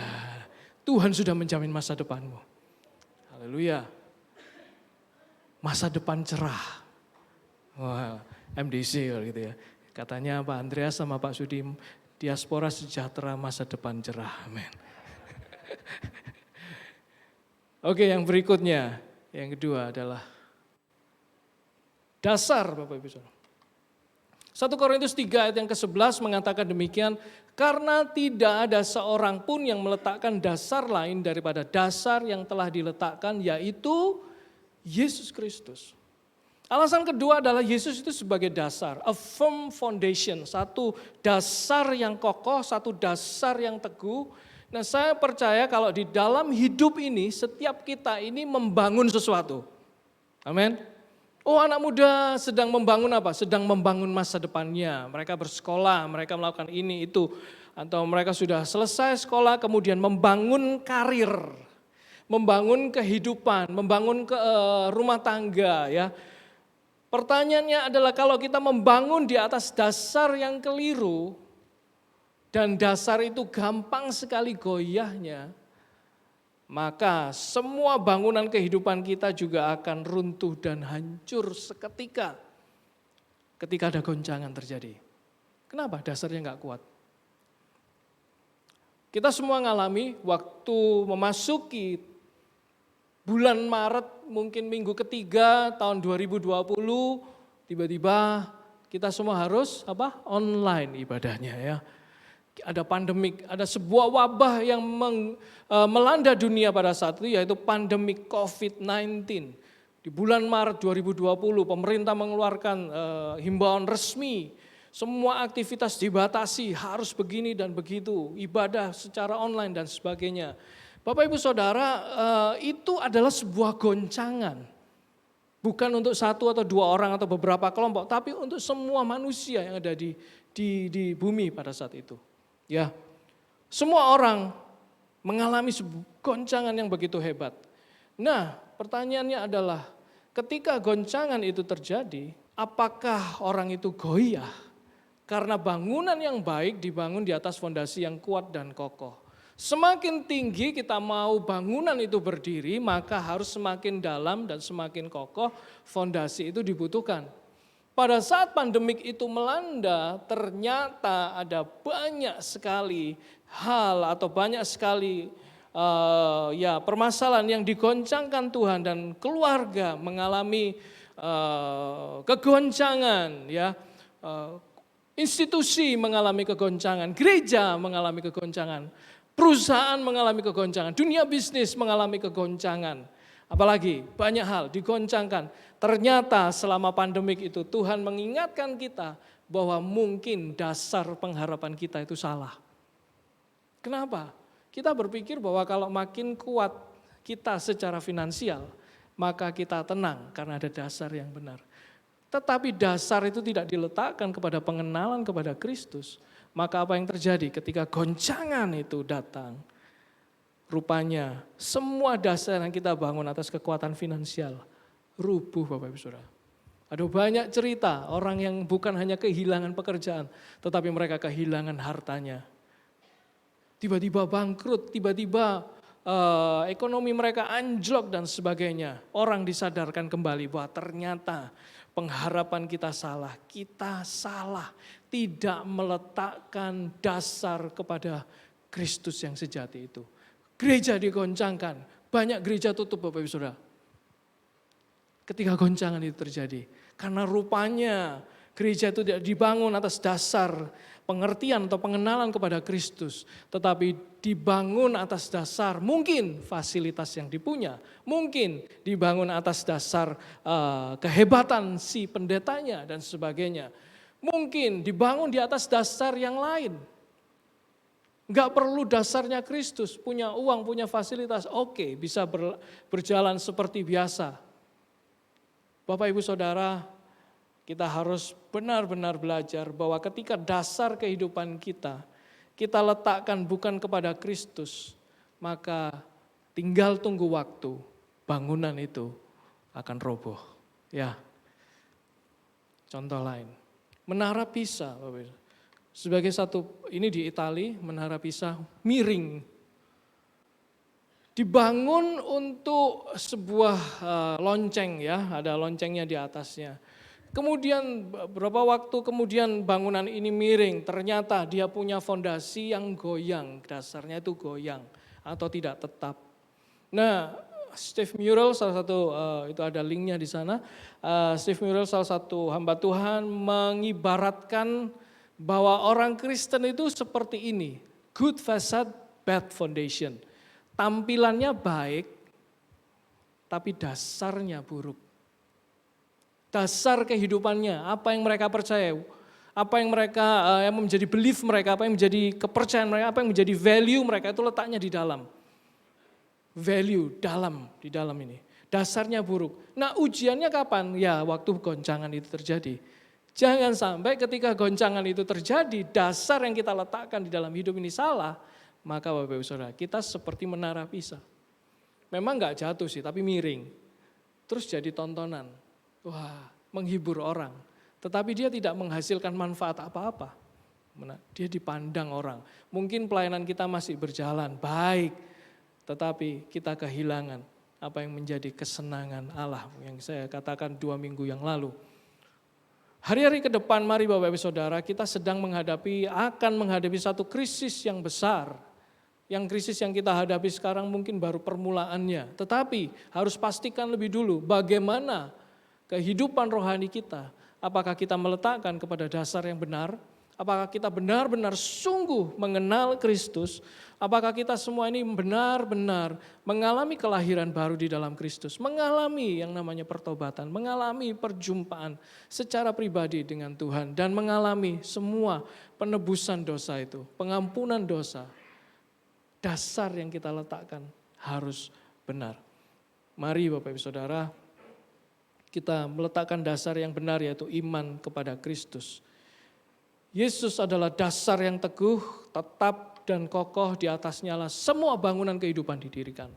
Tuhan sudah menjamin masa depanmu. Haleluya. Masa depan cerah. Wah, MDC gitu ya. Katanya Pak Andreas sama Pak Sudim, diaspora sejahtera, masa depan cerah. Amin. Oke, yang berikutnya, yang kedua adalah dasar Bapak Ibu Saudara. 1 Korintus 3 ayat yang ke-11 mengatakan demikian, karena tidak ada seorang pun yang meletakkan dasar lain daripada dasar yang telah diletakkan, yaitu Yesus Kristus. Alasan kedua adalah Yesus itu sebagai dasar, a firm foundation, satu dasar yang kokoh, satu dasar yang teguh. Nah saya percaya kalau di dalam hidup ini setiap kita ini membangun sesuatu. Amin. Oh anak muda sedang membangun apa? Sedang membangun masa depannya. Mereka bersekolah, mereka melakukan ini itu. Atau mereka sudah selesai sekolah kemudian membangun karir. Membangun kehidupan, membangun rumah tangga ya. Pertanyaannya adalah kalau kita membangun di atas dasar yang keliru. Dan dasar itu gampang sekali goyahnya. Maka semua bangunan kehidupan kita juga akan runtuh dan hancur seketika. Ketika ada goncangan terjadi. Kenapa? Dasarnya enggak kuat. Kita semua ngalami waktu memasuki bulan Maret, mungkin minggu ketiga tahun 2020, tiba-tiba kita semua harus online ibadahnya ya. Ada pandemik, ada sebuah wabah yang melanda dunia pada saat itu yaitu pandemik COVID-19. Di bulan Maret 2020 pemerintah mengeluarkan himbauan resmi, semua aktivitas dibatasi, harus begini dan begitu, ibadah secara online dan sebagainya. Bapak Ibu Saudara, itu adalah sebuah goncangan. Bukan untuk satu atau dua orang atau beberapa kelompok, tapi untuk semua manusia yang ada di bumi pada saat itu. Ya, semua orang mengalami sebuah goncangan yang begitu hebat. Nah, pertanyaannya adalah ketika goncangan itu terjadi, apakah orang itu goyah? Karena bangunan yang baik dibangun di atas fondasi yang kuat dan kokoh. Semakin tinggi kita mau bangunan itu berdiri, maka harus semakin dalam dan semakin kokoh fondasi itu dibutuhkan. Pada saat pandemik itu melanda, ternyata ada banyak sekali hal atau banyak sekali permasalahan yang digoncangkan Tuhan dan keluarga mengalami kegoncangan, ya, institusi mengalami kegoncangan, gereja mengalami kegoncangan, perusahaan mengalami kegoncangan, dunia bisnis mengalami kegoncangan. Apalagi banyak hal digoncangkan. Ternyata selama pandemik itu Tuhan mengingatkan kita bahwa mungkin dasar pengharapan kita itu salah. Kenapa? Kita berpikir bahwa kalau makin kuat kita secara finansial, maka kita tenang karena ada dasar yang benar. Tetapi dasar itu tidak diletakkan kepada pengenalan kepada Kristus. Maka apa yang terjadi ketika goncangan itu datang? Rupanya semua dasar yang kita bangun atas kekuatan finansial rubuh Bapak Ibu Saudara. Ada banyak cerita orang yang bukan hanya kehilangan pekerjaan, tetapi mereka kehilangan hartanya. Tiba-tiba bangkrut, tiba-tiba ekonomi mereka anjlok dan sebagainya. Orang disadarkan kembali bahwa ternyata pengharapan kita salah tidak meletakkan dasar kepada Kristus yang sejati itu. Gereja digoncangkan, banyak gereja tutup Bapak Ibu Saudara. Ketika goncangan itu terjadi, karena rupanya gereja itu tidak dibangun atas dasar pengertian atau pengenalan kepada Kristus, tetapi dibangun atas dasar mungkin fasilitas yang dipunya, mungkin dibangun atas dasar kehebatan si pendetanya dan sebagainya, mungkin dibangun di atas dasar yang lain. Enggak perlu dasarnya Kristus, punya uang, punya fasilitas, oke, bisa berjalan seperti biasa. Bapak Ibu Saudara, kita harus benar-benar belajar bahwa ketika dasar kehidupan kita letakkan bukan kepada Kristus, maka tinggal tunggu waktu, bangunan itu akan roboh. Ya, contoh lain, Menara Pisa, Bapak Ibu. Sebagai satu, ini di Italia, Menara Pisa miring. Dibangun untuk sebuah lonceng ya, ada loncengnya di atasnya. Kemudian beberapa waktu kemudian bangunan ini miring, ternyata dia punya fondasi yang goyang, dasarnya itu goyang atau tidak tetap. Nah, Steve Murrell salah satu, itu ada linknya di sana, Steve Murrell salah satu hamba Tuhan mengibaratkan bahwa orang Kristen itu seperti ini, good facade, bad foundation. Tampilannya baik, tapi dasarnya buruk. Dasar kehidupannya, apa yang mereka percaya, apa yang mereka yang menjadi belief mereka, apa yang menjadi kepercayaan mereka, apa yang menjadi value mereka itu letaknya di dalam. Value di dalam ini. Dasarnya buruk. Nah, ujiannya kapan? Ya, waktu goncangan itu terjadi. Jangan sampai ketika goncangan itu terjadi, dasar yang kita letakkan di dalam hidup ini salah, maka Bapak Ibu Saudara, kita seperti Menara Pisa. Memang enggak jatuh sih, tapi miring. Terus jadi tontonan. Wah, menghibur orang. Tetapi dia tidak menghasilkan manfaat apa-apa. Dia dipandang orang. Mungkin pelayanan kita masih berjalan baik, tetapi kita kehilangan apa yang menjadi kesenangan Allah. Yang saya katakan 2 minggu yang lalu. Hari-hari ke depan mari Bapak Ibu Saudara, kita sedang akan menghadapi satu krisis yang besar. Yang krisis yang kita hadapi sekarang mungkin baru permulaannya. Tetapi harus pastikan lebih dulu bagaimana kehidupan rohani kita. Apakah kita meletakkan kepada dasar yang benar? Apakah kita benar-benar sungguh mengenal Kristus? Apakah kita semua ini benar-benar mengalami kelahiran baru di dalam Kristus? Mengalami yang namanya pertobatan, mengalami perjumpaan secara pribadi dengan Tuhan. Dan mengalami semua penebusan dosa itu, pengampunan dosa. Dasar yang kita letakkan harus benar. Mari Bapak Ibu Saudara, kita meletakkan dasar yang benar yaitu iman kepada Kristus. Yesus adalah dasar yang teguh, tetap dan kokoh, di atasnya lah semua bangunan kehidupan didirikan.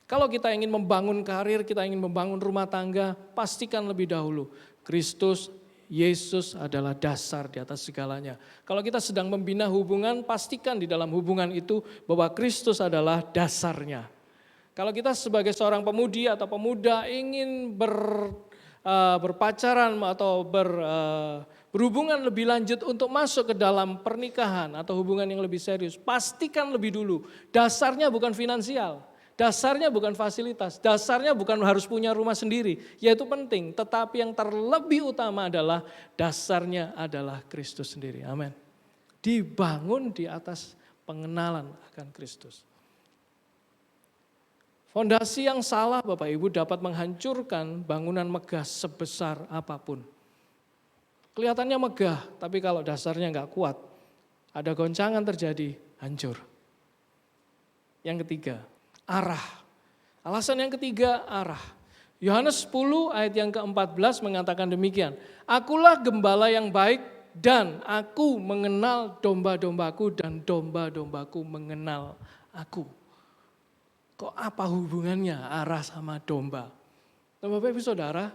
Kalau kita ingin membangun karir, kita ingin membangun rumah tangga, pastikan lebih dahulu Kristus, Yesus adalah dasar di atas segalanya. Kalau kita sedang membina hubungan, pastikan di dalam hubungan itu bahwa Kristus adalah dasarnya. Kalau kita sebagai seorang pemudi atau pemuda ingin berpacaran atau berhubungan lebih lanjut untuk masuk ke dalam pernikahan atau hubungan yang lebih serius, pastikan lebih dulu dasarnya bukan finansial, dasarnya bukan fasilitas, dasarnya bukan harus punya rumah sendiri, yaitu penting, tetapi yang terlebih utama adalah dasarnya adalah Kristus sendiri. Amin. Dibangun di atas pengenalan akan Kristus. Fondasi yang salah Bapak Ibu dapat menghancurkan bangunan megah sebesar apapun. Kelihatannya megah, tapi kalau dasarnya nggak kuat, ada goncangan terjadi, hancur. Yang ketiga, arah. Alasan yang ketiga, arah. Yohanes 10 ayat yang ke-14 mengatakan demikian. Akulah gembala yang baik dan aku mengenal domba-dombaku dan domba-dombaku mengenal aku. Kok apa hubungannya arah sama domba? Nah, Bapak Ibu Saudara,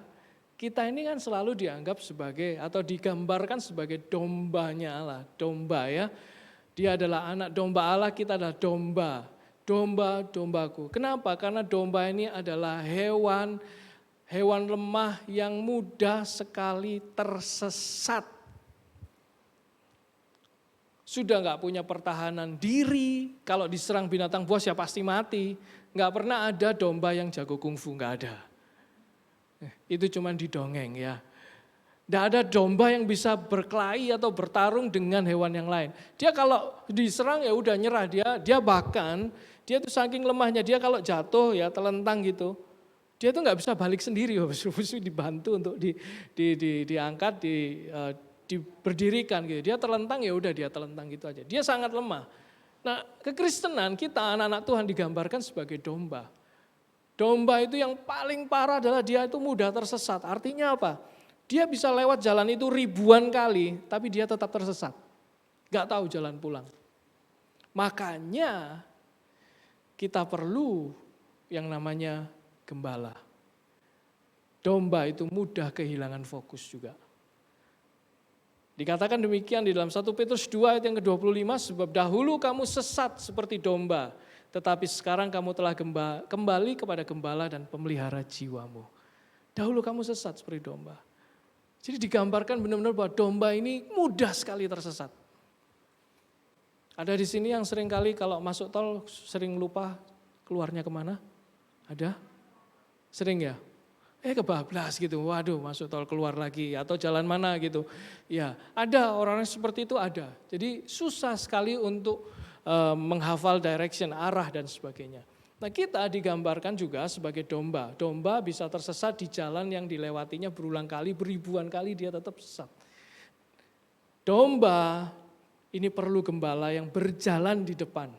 kita ini kan selalu dianggap sebagai atau digambarkan sebagai dombanya Allah. Domba ya, dia adalah anak domba Allah, kita adalah domba. Domba-dombaku. Kenapa? Karena domba ini adalah hewan lemah yang mudah sekali tersesat. Sudah nggak punya pertahanan diri, kalau diserang binatang buas ya pasti mati. Nggak pernah ada domba yang jago kungfu, nggak ada. Itu cuma di dongeng ya. Nggak ada domba yang bisa berkelahi atau bertarung dengan hewan yang lain. Dia kalau diserang ya udah nyerah, dia bahkan dia tuh saking lemahnya, dia kalau jatuh ya telentang gitu. Dia tuh nggak bisa balik sendiri, mesti dibantu untuk diangkat, diberdirikan gitu. Dia terlentang ya udah dia telentang gitu aja. Dia sangat lemah. Nah, kekristenan kita anak-anak Tuhan digambarkan sebagai domba. Domba itu yang paling parah adalah dia itu mudah tersesat. Artinya apa? Dia bisa lewat jalan itu ribuan kali, tapi dia tetap tersesat. Gak tahu jalan pulang. Makanya kita perlu yang namanya gembala. Domba itu mudah kehilangan fokus juga. Dikatakan demikian di dalam 1 Petrus 2 ayat yang ke-25, sebab dahulu kamu sesat seperti domba, tetapi sekarang kamu telah kembali kepada gembala dan pemelihara jiwamu. Dahulu kamu sesat seperti domba. Jadi digambarkan benar-benar bahwa domba ini mudah sekali tersesat. Ada di sini yang sering kali kalau masuk tol sering lupa keluarnya kemana? Ada? Sering ya? Kebablas gitu, waduh masuk tol keluar lagi atau jalan mana gitu. Ya, ada orang seperti itu ada. Jadi susah sekali untuk menghafal direction, arah dan sebagainya. Nah kita digambarkan juga sebagai domba. Domba bisa tersesat di jalan yang dilewatinya berulang kali, beribuan kali dia tetap sesat. Domba ini perlu gembala yang berjalan di depan.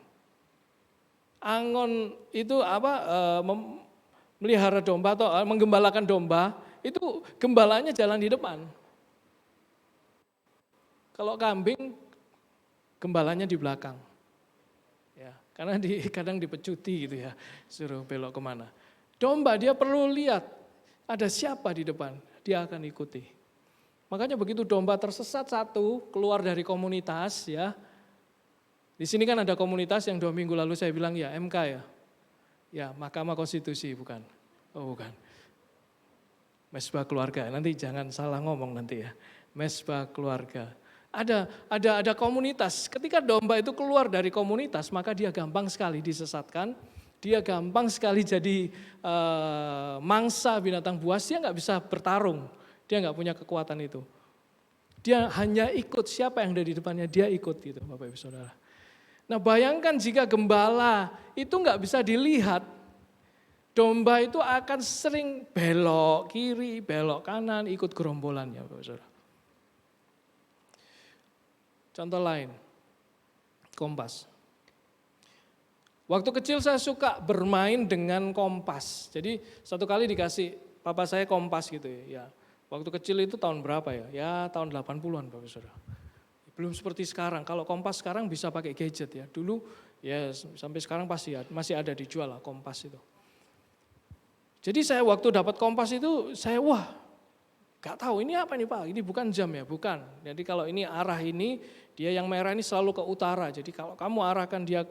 Angon itu melihara domba atau menggembalakan domba, itu gembalanya jalan di depan. Kalau kambing, gembalanya di belakang. Ya, karena kadang dipecuti gitu ya, suruh belok kemana. Domba dia perlu lihat ada siapa di depan, dia akan ikuti. Makanya begitu domba tersesat satu, keluar dari komunitas ya. Di sini kan ada komunitas yang 2 minggu lalu saya bilang ya MK ya. Ya, Mahkamah Konstitusi bukan. Oh bukan. Mesbah keluarga, nanti jangan salah ngomong nanti ya. Mesbah keluarga. Ada komunitas, ketika domba itu keluar dari komunitas, maka dia gampang sekali disesatkan. Dia gampang sekali jadi mangsa binatang buas, dia nggak bisa bertarung. Dia nggak punya kekuatan itu. Dia hanya ikut siapa yang ada di depannya, dia ikut gitu Bapak Ibu Saudara. Nah bayangkan jika gembala itu nggak bisa dilihat, domba itu akan sering belok kiri, belok kanan, ikut gerombolannya Bapak Saudara. Contoh lain, kompas. Waktu kecil saya suka bermain dengan kompas. Jadi satu kali dikasih papa saya kompas gitu ya. Waktu kecil itu tahun berapa ya? Ya tahun 80-an Bapak Saudara. Belum seperti sekarang, kalau kompas sekarang bisa pakai gadget ya. Dulu ya sampai sekarang pasti masih ada dijual lah kompas itu. Jadi saya waktu dapat kompas itu saya gak tahu ini apa nih Pak, ini bukan jam ya, bukan. Jadi kalau ini arah ini, dia yang merah ini selalu ke utara. Jadi kalau kamu arahkan dia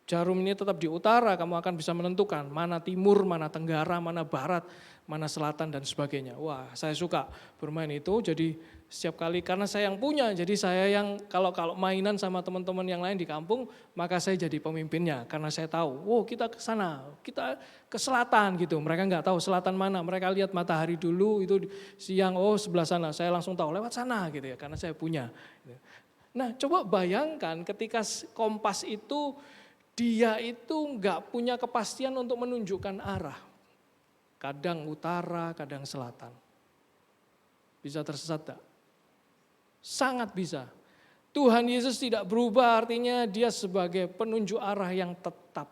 jarum ini tetap di utara, kamu akan bisa menentukan mana timur, mana tenggara, mana barat, mana selatan dan sebagainya. Wah saya suka bermain itu, jadi setiap kali karena saya yang punya, jadi saya yang kalau mainan sama teman-teman yang lain di kampung, maka saya jadi pemimpinnya karena saya tahu, kita ke sana, kita ke selatan gitu. Mereka nggak tahu selatan mana, mereka lihat matahari dulu itu siang, sebelah sana, saya langsung tahu lewat sana gitu ya, karena saya punya. Nah coba bayangkan ketika kompas itu dia itu nggak punya kepastian untuk menunjukkan arah. Kadang utara, kadang selatan. Bisa tersesat tak? Sangat bisa. Tuhan Yesus tidak berubah, artinya dia sebagai penunjuk arah yang tetap.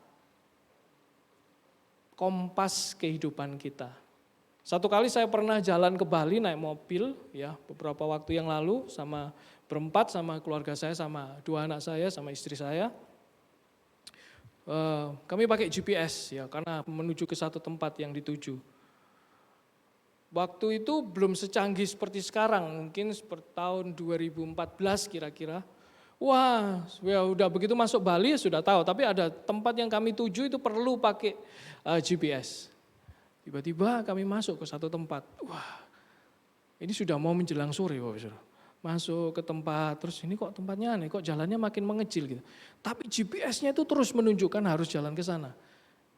Kompas kehidupan kita. Satu kali saya pernah jalan ke Bali naik mobil ya beberapa waktu yang lalu sama berempat sama keluarga saya, sama 2 anak saya, sama istri saya. Kami pakai GPS ya karena menuju ke satu tempat yang dituju. Waktu itu belum secanggih seperti sekarang, mungkin seperti tahun 2014 kira-kira. Wah, ya udah begitu masuk Bali ya sudah tahu, tapi ada tempat yang kami tuju itu perlu pakai GPS. Tiba-tiba kami masuk ke satu tempat. Wah, ini sudah mau menjelang sore Bapak Saudara. Masuk ke tempat, terus ini kok tempatnya aneh, kok jalannya makin mengecil gitu. Tapi GPS-nya itu terus menunjukkan harus jalan ke sana.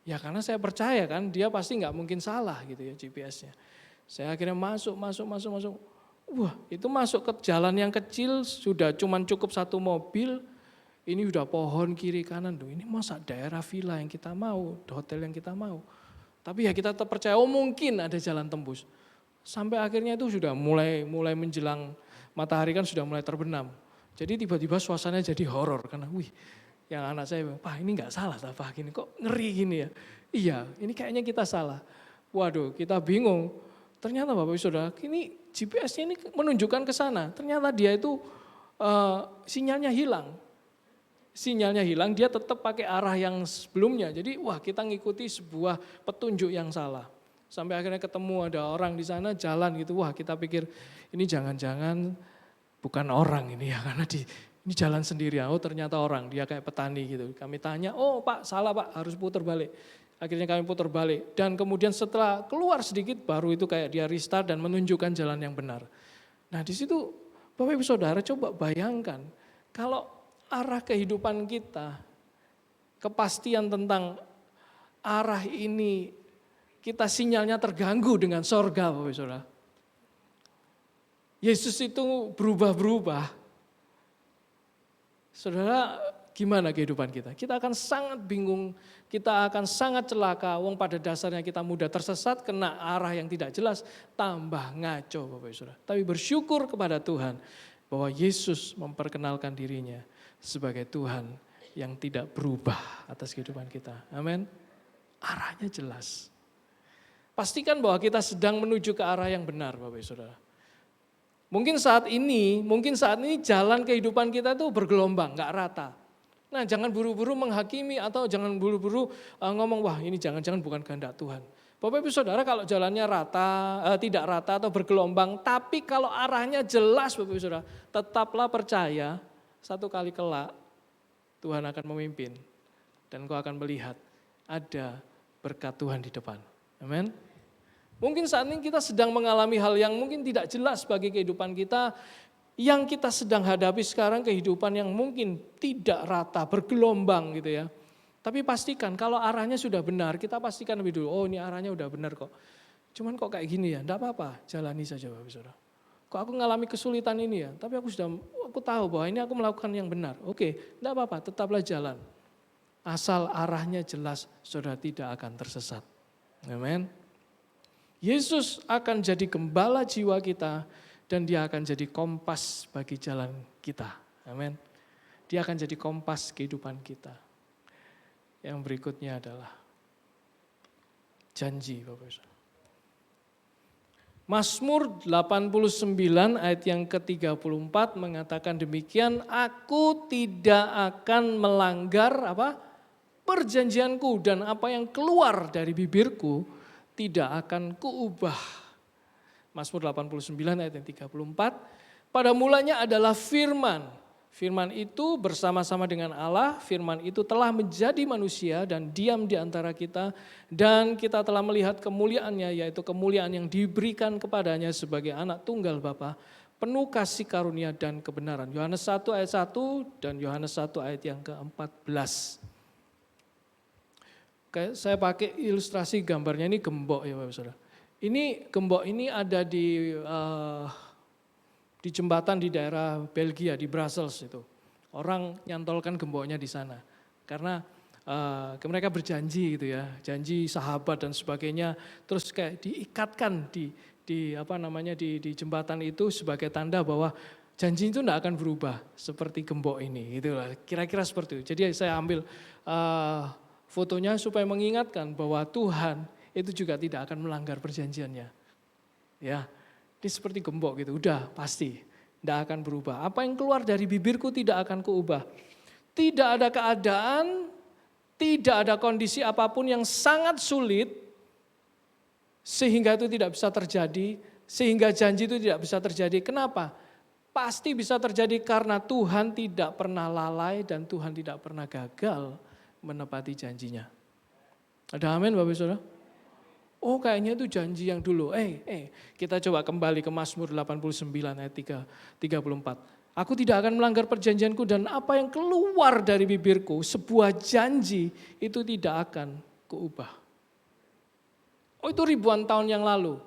Ya karena saya percaya kan dia pasti nggak mungkin salah gitu ya GPS-nya. Saya akhirnya masuk. Wah itu masuk ke jalan yang kecil sudah cuman cukup satu mobil. Ini udah pohon kiri kanan tuh. Ini masa daerah villa yang kita mau, hotel yang kita mau. Tapi ya kita tetap percaya mungkin ada jalan tembus. Sampai akhirnya itu sudah mulai menjelang matahari kan sudah mulai terbenam. Jadi tiba-tiba suasananya jadi horor karena yang anak saya bilang, "Pak, ini enggak salah Pak gini, kok ngeri gini ya?" Iya, ini kayaknya kita salah. Waduh, kita bingung. Ternyata Bapak Ibu Saudara, ini GPS-nya ini menunjukkan ke sana. Ternyata dia itu sinyalnya hilang. Sinyalnya hilang, dia tetap pakai arah yang sebelumnya. Jadi kita ngikuti sebuah petunjuk yang salah. Sampai akhirnya ketemu ada orang di sana jalan gitu, kita pikir ini jangan-jangan bukan orang ini ya, karena ini jalan sendirian, ternyata orang, dia kayak petani gitu. Kami tanya, Pak salah Pak, harus putar balik. Akhirnya kami putar balik dan kemudian setelah keluar sedikit baru itu kayak dia restart dan menunjukkan jalan yang benar. Nah di situ Bapak Ibu Saudara coba bayangkan kalau arah kehidupan kita, kepastian tentang arah ini kita sinyalnya terganggu dengan sorga Bapak Ibu Saudara. Yesus itu berubah-berubah. Saudara, gimana kehidupan kita? Kita akan sangat bingung, kita akan sangat celaka. Wong pada dasarnya kita mudah tersesat, kena arah yang tidak jelas, tambah ngaco Bapak Ibu Saudara. Tapi bersyukur kepada Tuhan bahwa Yesus memperkenalkan dirinya sebagai Tuhan yang tidak berubah atas kehidupan kita. Amin. Arahnya jelas. Pastikan bahwa kita sedang menuju ke arah yang benar Bapak Ibu Saudara. Mungkin saat ini jalan kehidupan kita itu bergelombang, gak rata. Nah jangan buru-buru menghakimi atau jangan buru-buru ngomong, wah ini jangan-jangan bukan kehendak Tuhan. Bapak Ibu Saudara kalau jalannya tidak rata atau bergelombang, tapi kalau arahnya jelas Bapak Ibu Saudara, tetaplah percaya satu kali kelak Tuhan akan memimpin. Dan kau akan melihat ada berkat Tuhan di depan. Amin. Mungkin saat ini kita sedang mengalami hal yang mungkin tidak jelas bagi kehidupan kita. Yang kita sedang hadapi sekarang kehidupan yang mungkin tidak rata, bergelombang gitu ya. Tapi pastikan kalau arahnya sudah benar, kita pastikan lebih dulu, ini arahnya udah benar kok. Cuman kok kayak gini ya, enggak apa-apa, jalani saja Bapak Saudara. Kok aku mengalami kesulitan ini ya, tapi aku tahu bahwa ini aku melakukan yang benar. Oke, enggak apa-apa, tetaplah jalan. Asal arahnya jelas, saudara tidak akan tersesat. Amin. Yesus akan jadi gembala jiwa kita dan dia akan jadi kompas bagi jalan kita. Amin. Dia akan jadi kompas kehidupan kita. Yang berikutnya adalah janji Bapak Ibu. Mazmur 89 ayat yang ke-34 mengatakan demikian, aku tidak akan melanggar perjanjianku dan apa yang keluar dari bibirku tidak akan kuubah. Mazmur 89 ayat yang 34. Pada mulanya adalah firman. Firman itu bersama-sama dengan Allah. Firman itu telah menjadi manusia dan diam di antara kita. Dan kita telah melihat kemuliaannya, yaitu kemuliaan yang diberikan kepadanya sebagai anak tunggal Bapa, penuh kasih karunia dan kebenaran. Yohanes 1 ayat 1 dan Yohanes 1 ayat yang ke-14. Saya pakai ilustrasi gambarnya, ini gembok ya Bapak Saudara. Ini gembok ini ada di jembatan di daerah Belgia, di Brussels itu. Orang nyantolkan gemboknya di sana. Karena mereka berjanji gitu ya, janji sahabat dan sebagainya, terus kayak diikatkan di jembatan itu sebagai tanda bahwa janji itu tidak akan berubah seperti gembok ini, gitu lah. Kira-kira seperti itu. Jadi saya ambil fotonya supaya mengingatkan bahwa Tuhan itu juga tidak akan melanggar perjanjiannya. Ya, ini seperti gembok gitu, udah pasti tidak akan berubah. Apa yang keluar dari bibirku tidak akan kuubah. Tidak ada keadaan, tidak ada kondisi apapun yang sangat sulit sehingga itu tidak bisa terjadi, sehingga janji itu tidak bisa terjadi. Kenapa? Pasti bisa terjadi karena Tuhan tidak pernah lalai dan Tuhan tidak pernah gagal menepati janjinya. Ada amin Bapak Saudara? Oh kayaknya itu janji yang dulu. Kita coba kembali ke Mazmur 89 ayat 34. Aku tidak akan melanggar perjanjianku dan apa yang keluar dari bibirku, sebuah janji itu tidak akan kuubah. Oh itu ribuan tahun yang lalu.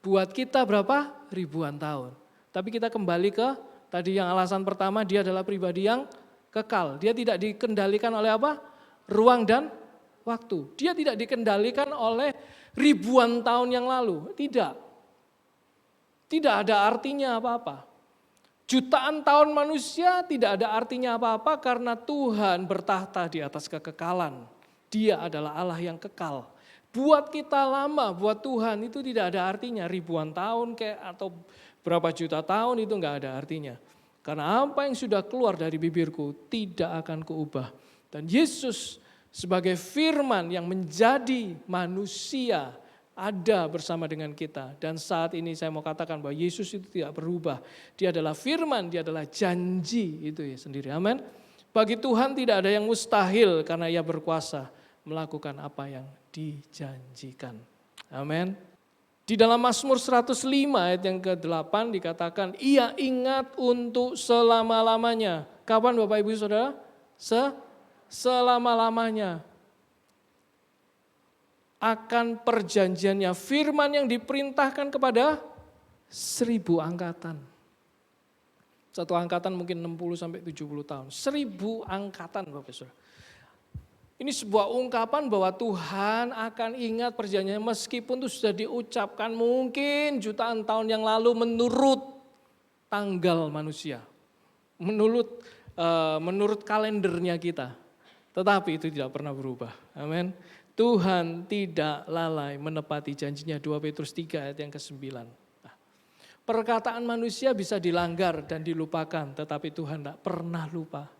Buat kita berapa? Ribuan tahun. Tapi kita kembali ke tadi yang alasan pertama, dia adalah pribadi yang kekal. Dia tidak dikendalikan oleh apa? Ruang dan waktu. Dia tidak dikendalikan oleh ribuan tahun yang lalu. Tidak. Tidak ada artinya apa-apa. Jutaan tahun manusia tidak ada artinya apa-apa karena Tuhan bertahta di atas kekekalan. Dia adalah Allah yang kekal. Buat kita lama, buat Tuhan itu tidak ada artinya. Ribuan tahun kayak atau berapa juta tahun itu enggak ada artinya. Karena apa yang sudah keluar dari bibirku tidak akan kuubah. Dan Yesus sebagai firman yang menjadi manusia ada bersama dengan kita. Dan saat ini saya mau katakan bahwa Yesus itu tidak berubah. Dia adalah firman, dia adalah janji itu ya sendiri. Amin. Bagi Tuhan tidak ada yang mustahil karena ia berkuasa melakukan apa yang dijanjikan. Amin. Di dalam Mazmur 105 ayat yang ke-8 dikatakan, ia ingat untuk selama-lamanya. Kapan Bapak Ibu Saudara? Selama-lamanya. Akan perjanjiannya, firman yang diperintahkan kepada 1000 angkatan. Satu angkatan mungkin 60 sampai 70 tahun. 1000 angkatan Bapak Saudara. Ini sebuah ungkapan bahwa Tuhan akan ingat perjanjiannya meskipun itu sudah diucapkan mungkin jutaan tahun yang lalu menurut tanggal manusia. Menurut kalendernya kita. Tetapi itu tidak pernah berubah. Amin. Tuhan tidak lalai menepati janjinya. 2 Petrus 3 ayat yang ke-9. Nah, perkataan manusia bisa dilanggar dan dilupakan, tetapi Tuhan tidak pernah lupa.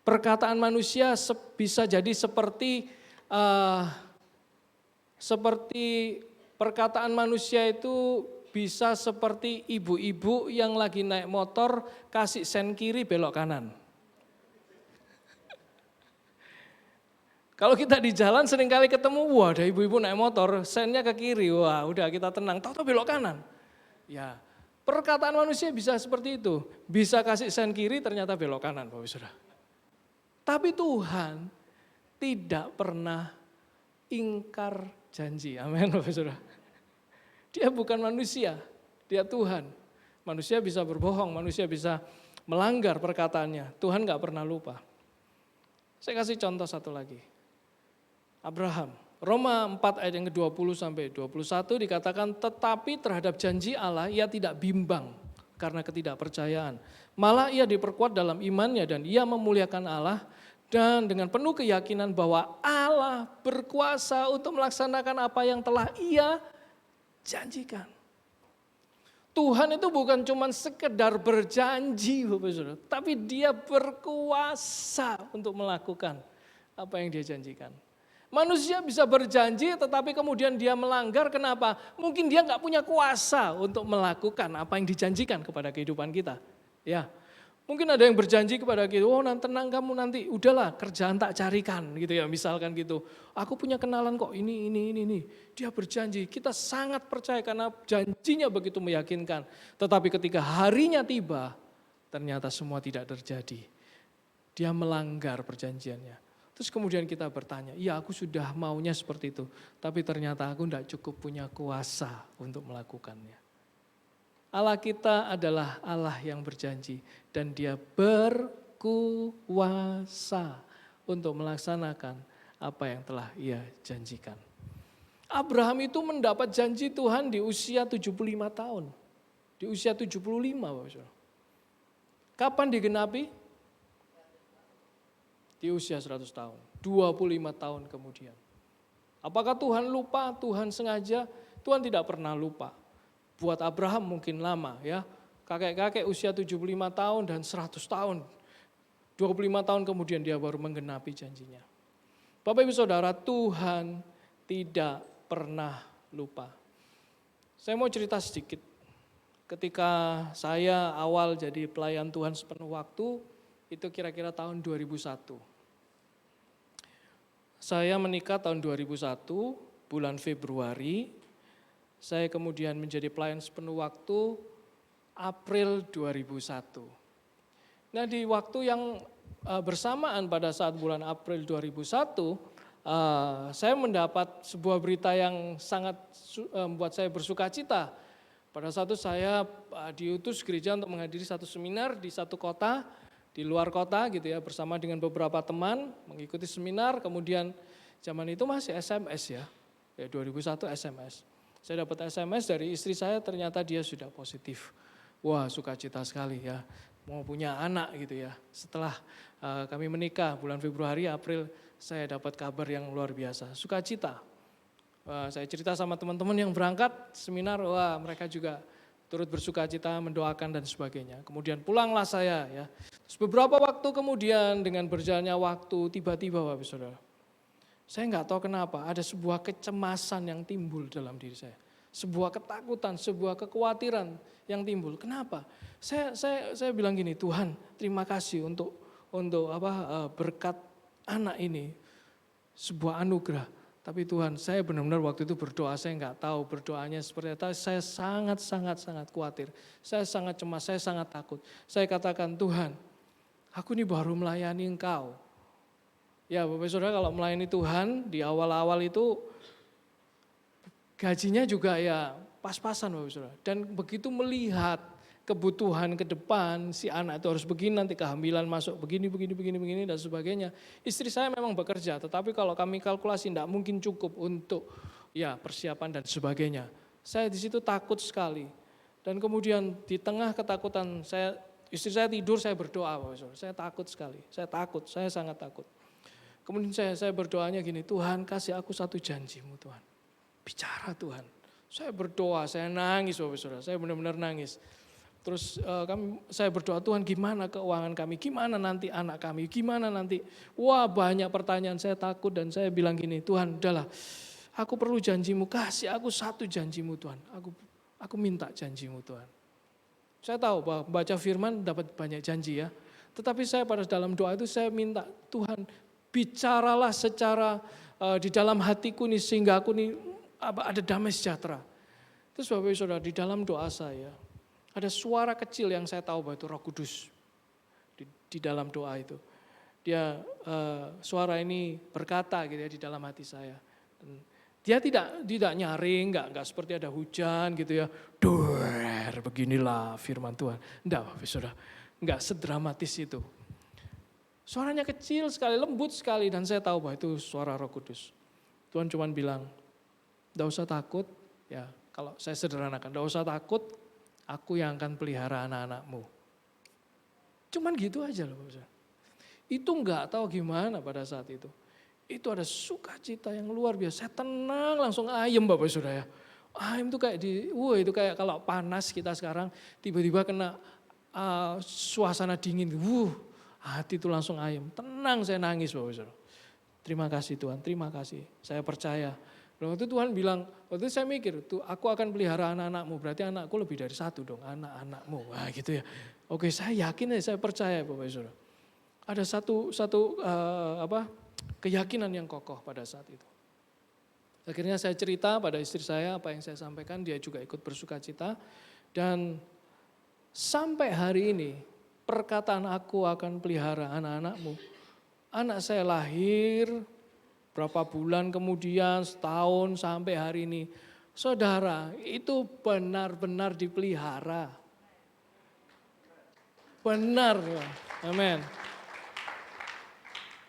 Perkataan manusia bisa jadi seperti perkataan manusia itu bisa seperti ibu-ibu yang lagi naik motor kasih sen kiri belok kanan. Kalau kita di jalan seringkali ketemu, wah ada ibu-ibu naik motor, sennya ke kiri, wah udah kita tenang, tahu-tahu belok kanan. Ya, perkataan manusia bisa seperti itu, bisa kasih sen kiri ternyata belok kanan Bapak Saudara. Tapi Tuhan tidak pernah ingkar janji. Amin Bapak Saudara. Dia bukan manusia, dia Tuhan. Manusia bisa berbohong, manusia bisa melanggar perkataannya. Tuhan gak pernah lupa. Saya kasih contoh satu lagi. Abraham, Roma 4 ayat yang ke-20 sampai 21 dikatakan, tetapi terhadap janji Allah ia tidak bimbang karena ketidakpercayaan. Malah ia diperkuat dalam imannya dan ia memuliakan Allah dan dengan penuh keyakinan bahwa Allah berkuasa untuk melaksanakan apa yang telah ia janjikan. Tuhan itu bukan cuma sekedar berjanji, Bapak Saudara, tapi dia berkuasa untuk melakukan apa yang dia janjikan. Manusia bisa berjanji tetapi kemudian dia melanggar, kenapa? Mungkin dia nggak punya kuasa untuk melakukan apa yang dijanjikan kepada kehidupan kita. Ya, mungkin ada yang berjanji kepada kita, oh tenang kamu nanti, udahlah kerjaan tak carikan gitu ya, misalkan gitu. Aku punya kenalan kok ini. Dia berjanji, kita sangat percaya karena janjinya begitu meyakinkan. Tetapi ketika harinya tiba, ternyata semua tidak terjadi. Dia melanggar perjanjiannya. Terus kemudian kita bertanya, iya aku sudah maunya seperti itu, tapi ternyata aku tidak cukup punya kuasa untuk melakukannya. Allah kita adalah Allah yang berjanji dan dia berkuasa untuk melaksanakan apa yang telah ia janjikan. Abraham itu mendapat janji Tuhan di usia 75 tahun. Di usia 75 Bapak Saudara. Kapan digenapi? Di usia 100 tahun. 25 tahun kemudian. Apakah Tuhan lupa? Tuhan sengaja? Tuhan tidak pernah lupa. Buat Abraham mungkin lama ya. Kakek-kakek usia 75 tahun dan 100 tahun. 25 tahun kemudian dia baru menggenapi janjinya. Bapak Ibu Saudara, Tuhan tidak pernah lupa. Saya mau cerita sedikit. Ketika saya awal jadi pelayan Tuhan sepenuh waktu, itu kira-kira tahun 2001. Saya menikah tahun 2001, bulan Februari. Saya kemudian menjadi pelayan sepenuh waktu April 2001. Nah di waktu yang bersamaan pada saat bulan April 2001, saya mendapat sebuah berita yang sangat membuat saya bersuka cita. Pada saat itu saya diutus gereja untuk menghadiri satu seminar di satu kota, di luar kota gitu ya, bersama dengan beberapa teman mengikuti seminar. Kemudian zaman itu masih SMS ya 2001 SMS. Saya dapat SMS dari istri saya, ternyata dia sudah positif. Wah, sukacita sekali ya, mau punya anak gitu ya. Setelah kami menikah bulan Februari, April, saya dapat kabar yang luar biasa, sukacita. Saya cerita sama teman-teman yang berangkat seminar, wah mereka juga turut bersukacita, mendoakan dan sebagainya. Kemudian pulanglah saya ya. Terus beberapa waktu kemudian dengan berjalannya waktu, tiba-tiba Bapak Saudara, saya nggak tahu kenapa ada sebuah kecemasan yang timbul dalam diri saya. Sebuah ketakutan, sebuah kekhawatiran yang timbul. Kenapa? Saya bilang gini, Tuhan terima kasih untuk berkat anak ini, sebuah anugerah. Tapi Tuhan, saya benar-benar waktu itu berdoa, saya nggak tahu berdoanya seperti apa. Saya sangat khawatir, saya sangat cemas, saya sangat takut. Saya katakan, Tuhan, aku ini baru melayani Engkau. Ya Bapak Saudara, kalau melayani Tuhan di awal-awal itu gajinya juga ya pas-pasan Bapak Saudara. Dan begitu melihat kebutuhan ke depan, si anak itu harus begini, nanti kehamilan masuk begini dan sebagainya. Istri saya memang bekerja, tetapi kalau kami kalkulasi tidak mungkin cukup untuk ya persiapan dan sebagainya. Saya di situ takut sekali. Dan kemudian di tengah ketakutan saya, istri saya tidur, saya berdoa Bapak Saudara. Saya takut sekali, saya sangat takut. Kemudian saya berdoanya gini, Tuhan kasih aku satu janji-Mu Tuhan. Bicara Tuhan. Saya berdoa, saya nangis Bapak Saudara, saya benar-benar nangis. Terus saya berdoa, Tuhan gimana keuangan kami, gimana nanti anak kami, gimana nanti. Wah banyak pertanyaan, saya takut dan saya bilang gini, Tuhan udahlah aku perlu janji-Mu, kasih aku satu janji-Mu Tuhan. Aku minta janji-Mu Tuhan. Saya tahu bahwa baca firman dapat banyak janji ya. Tetapi saya pada dalam doa itu saya minta, Tuhan bicaralah secara di dalam hatiku nih sehingga aku nih ada damai sejahtera. Terus Bapak Ibu Saudara, di dalam doa saya ada suara kecil yang saya tahu bahwa itu Roh Kudus di dalam doa itu. Dia suara ini berkata gitu ya di dalam hati saya. Dan dia tidak nyaring, enggak seperti ada hujan gitu ya. Duer, beginilah firman Tuhan. Enggak Bapak Saudara, enggak sedramatis itu. Suaranya kecil sekali, lembut sekali dan saya tahu bahwa itu suara Roh Kudus. Tuhan cuma bilang, enggak usah takut, ya kalau saya sederhanakan, enggak usah takut, aku yang akan pelihara anak-anakmu. Cuman gitu aja loh Bapak. Itu enggak tahu gimana pada saat itu. Itu ada sukacita yang luar biasa. Saya tenang langsung ayem Bapak Saudara ya. Ayem itu kayak itu kayak kalau panas kita sekarang tiba-tiba kena suasana dingin. Hati itu langsung ayem. Tenang saya nangis Bapak Saudara. Terima kasih Tuhan, terima kasih. Saya percaya. Waktu itu Tuhan bilang, waktu itu saya mikir, aku akan pelihara anak-anakmu, berarti anakku lebih dari satu dong, anak-anakmu. Wah gitu ya. Oke saya yakin saya percaya Bapak Saudara. Ada satu keyakinan yang kokoh pada saat itu. Akhirnya saya cerita pada istri saya apa yang saya sampaikan, dia juga ikut bersukacita. Dan sampai hari ini perkataan aku akan pelihara anak-anakmu. Anak saya lahir, berapa bulan kemudian, setahun sampai hari ini. Saudara, itu benar-benar dipelihara. Benar, amin.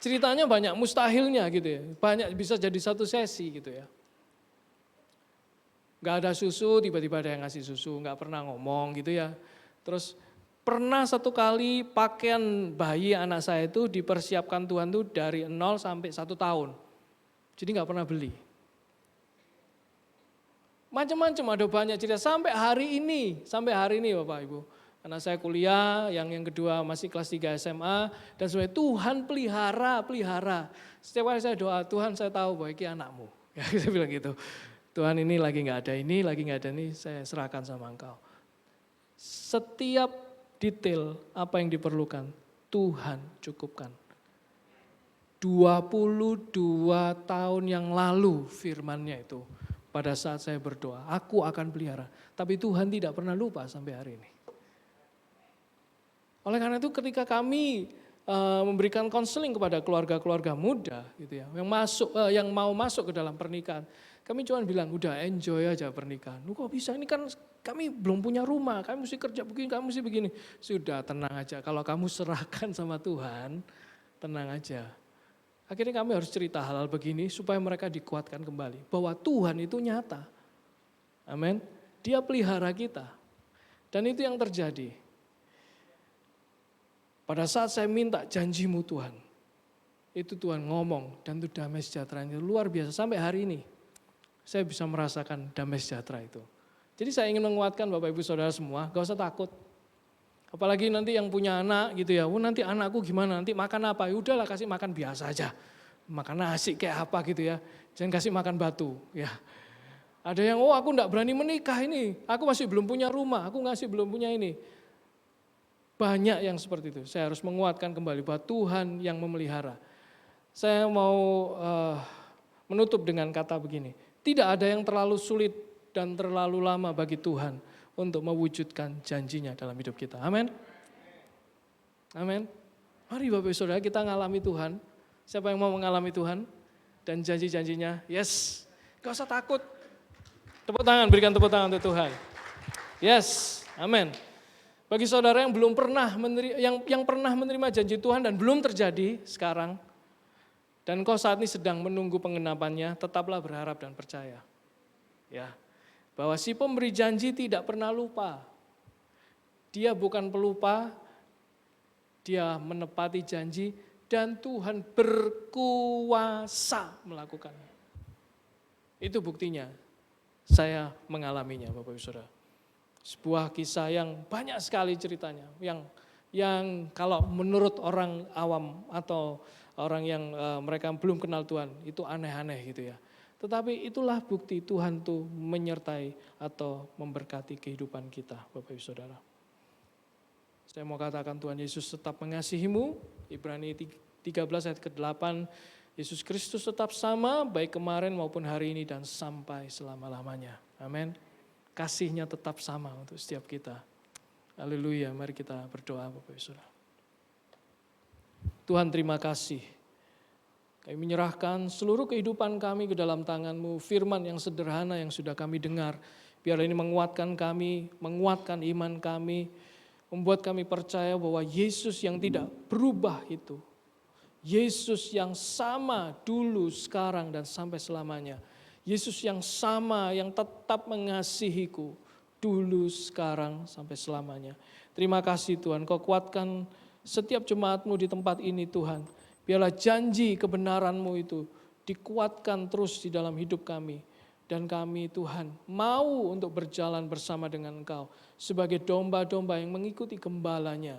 ceritanya banyak mustahilnya gitu ya. Banyak bisa jadi satu sesi gitu ya. Gak ada susu, tiba-tiba ada yang ngasih susu, gak pernah ngomong gitu ya. Terus pernah satu kali pakaian bayi anak saya itu dipersiapkan Tuhan tuh dari 0 sampai 1 tahun. Jadi gak pernah beli. Macam-macam ada banyak cerita sampai hari ini Bapak Ibu. Anak saya kuliah, yang kedua masih kelas 3 SMA, dan sebenarnya Tuhan pelihara. Setiap kali saya doa, Tuhan saya tahu bahwa ini anakmu. Ya, saya bilang gitu. Tuhan ini lagi nggak ada ini, saya serahkan sama Engkau. Setiap detail apa yang diperlukan, Tuhan cukupkan. 22 tahun yang lalu firman-Nya itu. Pada saat saya berdoa, aku akan pelihara. Tapi Tuhan tidak pernah lupa sampai hari ini. Oleh karena itu ketika kami memberikan konseling kepada keluarga-keluarga muda gitu ya, yang mau masuk ke dalam pernikahan, kami cuma bilang udah enjoy aja pernikahan. Kok bisa, ini kan kami belum punya rumah, kami mesti kerja begini, kami mesti begini. Sudah tenang aja, kalau kamu serahkan sama Tuhan, tenang aja. Akhirnya kami harus cerita hal-hal begini supaya mereka dikuatkan kembali. Bahwa Tuhan itu nyata. Amin. Dia pelihara kita. Dan itu yang terjadi. Pada saat saya minta janjimu Tuhan. Itu Tuhan ngomong dan itu damai sejahteranya luar biasa. Sampai hari ini saya bisa merasakan damai sejahtera itu. Jadi saya ingin menguatkan Bapak Ibu Saudara semua, gak usah takut. Apalagi nanti yang punya anak gitu ya, nanti anakku gimana, nanti makan apa, ya udahlah kasih makan biasa aja. Makan nasi kayak apa gitu ya, jangan kasih makan batu ya. Ada yang, aku enggak berani menikah ini, aku masih belum punya rumah, aku masih belum punya ini. Banyak yang seperti itu, saya harus menguatkan kembali bahwa Tuhan yang memelihara. Saya mau menutup dengan kata begini, tidak ada yang terlalu sulit dan terlalu lama bagi Tuhan untuk mewujudkan janjinya dalam hidup kita. Amin. Amin. Mari Bapak Ibu Saudara kita ngalami Tuhan. Siapa yang mau mengalami Tuhan dan janji-janjinya? Yes. Gak usah takut. Tepuk tangan, berikan tepuk tangan untuk Tuhan. Yes. Amin. Bagi saudara yang belum pernah yang pernah menerima janji Tuhan dan belum terjadi sekarang, dan kau saat ini sedang menunggu penggenapannya, tetaplah berharap dan percaya. Ya. Bahwa si pemberi janji tidak pernah lupa. Dia bukan pelupa, dia menepati janji dan Tuhan berkuasa melakukannya. Itu buktinya, saya mengalaminya Bapak Ibu Saudara. Sebuah kisah yang banyak sekali ceritanya, yang kalau menurut orang awam atau orang yang mereka belum kenal Tuhan, itu aneh-aneh gitu ya. Tetapi itulah bukti Tuhan tuh menyertai atau memberkati kehidupan kita Bapak Ibu Saudara. Saya mau katakan Tuhan Yesus tetap mengasihimu. Ibrani 13 ayat ke-8. Yesus Kristus tetap sama baik kemarin maupun hari ini dan sampai selama-lamanya. Amin. Kasihnya tetap sama untuk setiap kita. Haleluya, mari kita berdoa Bapak Ibu Saudara. Tuhan terima kasih. Kami menyerahkan seluruh kehidupan kami ke dalam tangan-Mu, firman yang sederhana yang sudah kami dengar. Biar ini menguatkan kami, menguatkan iman kami, membuat kami percaya bahwa Yesus yang tidak berubah itu, Yesus yang sama dulu, sekarang, dan sampai selamanya. Yesus yang sama, yang tetap mengasihiku, dulu, sekarang, sampai selamanya. Terima kasih Tuhan, Kau kuatkan setiap jemaat-Mu di tempat ini Tuhan. Biarlah janji kebenaran-Mu itu dikuatkan terus di dalam hidup kami. Dan kami Tuhan mau untuk berjalan bersama dengan Engkau sebagai domba-domba yang mengikuti gembalanya,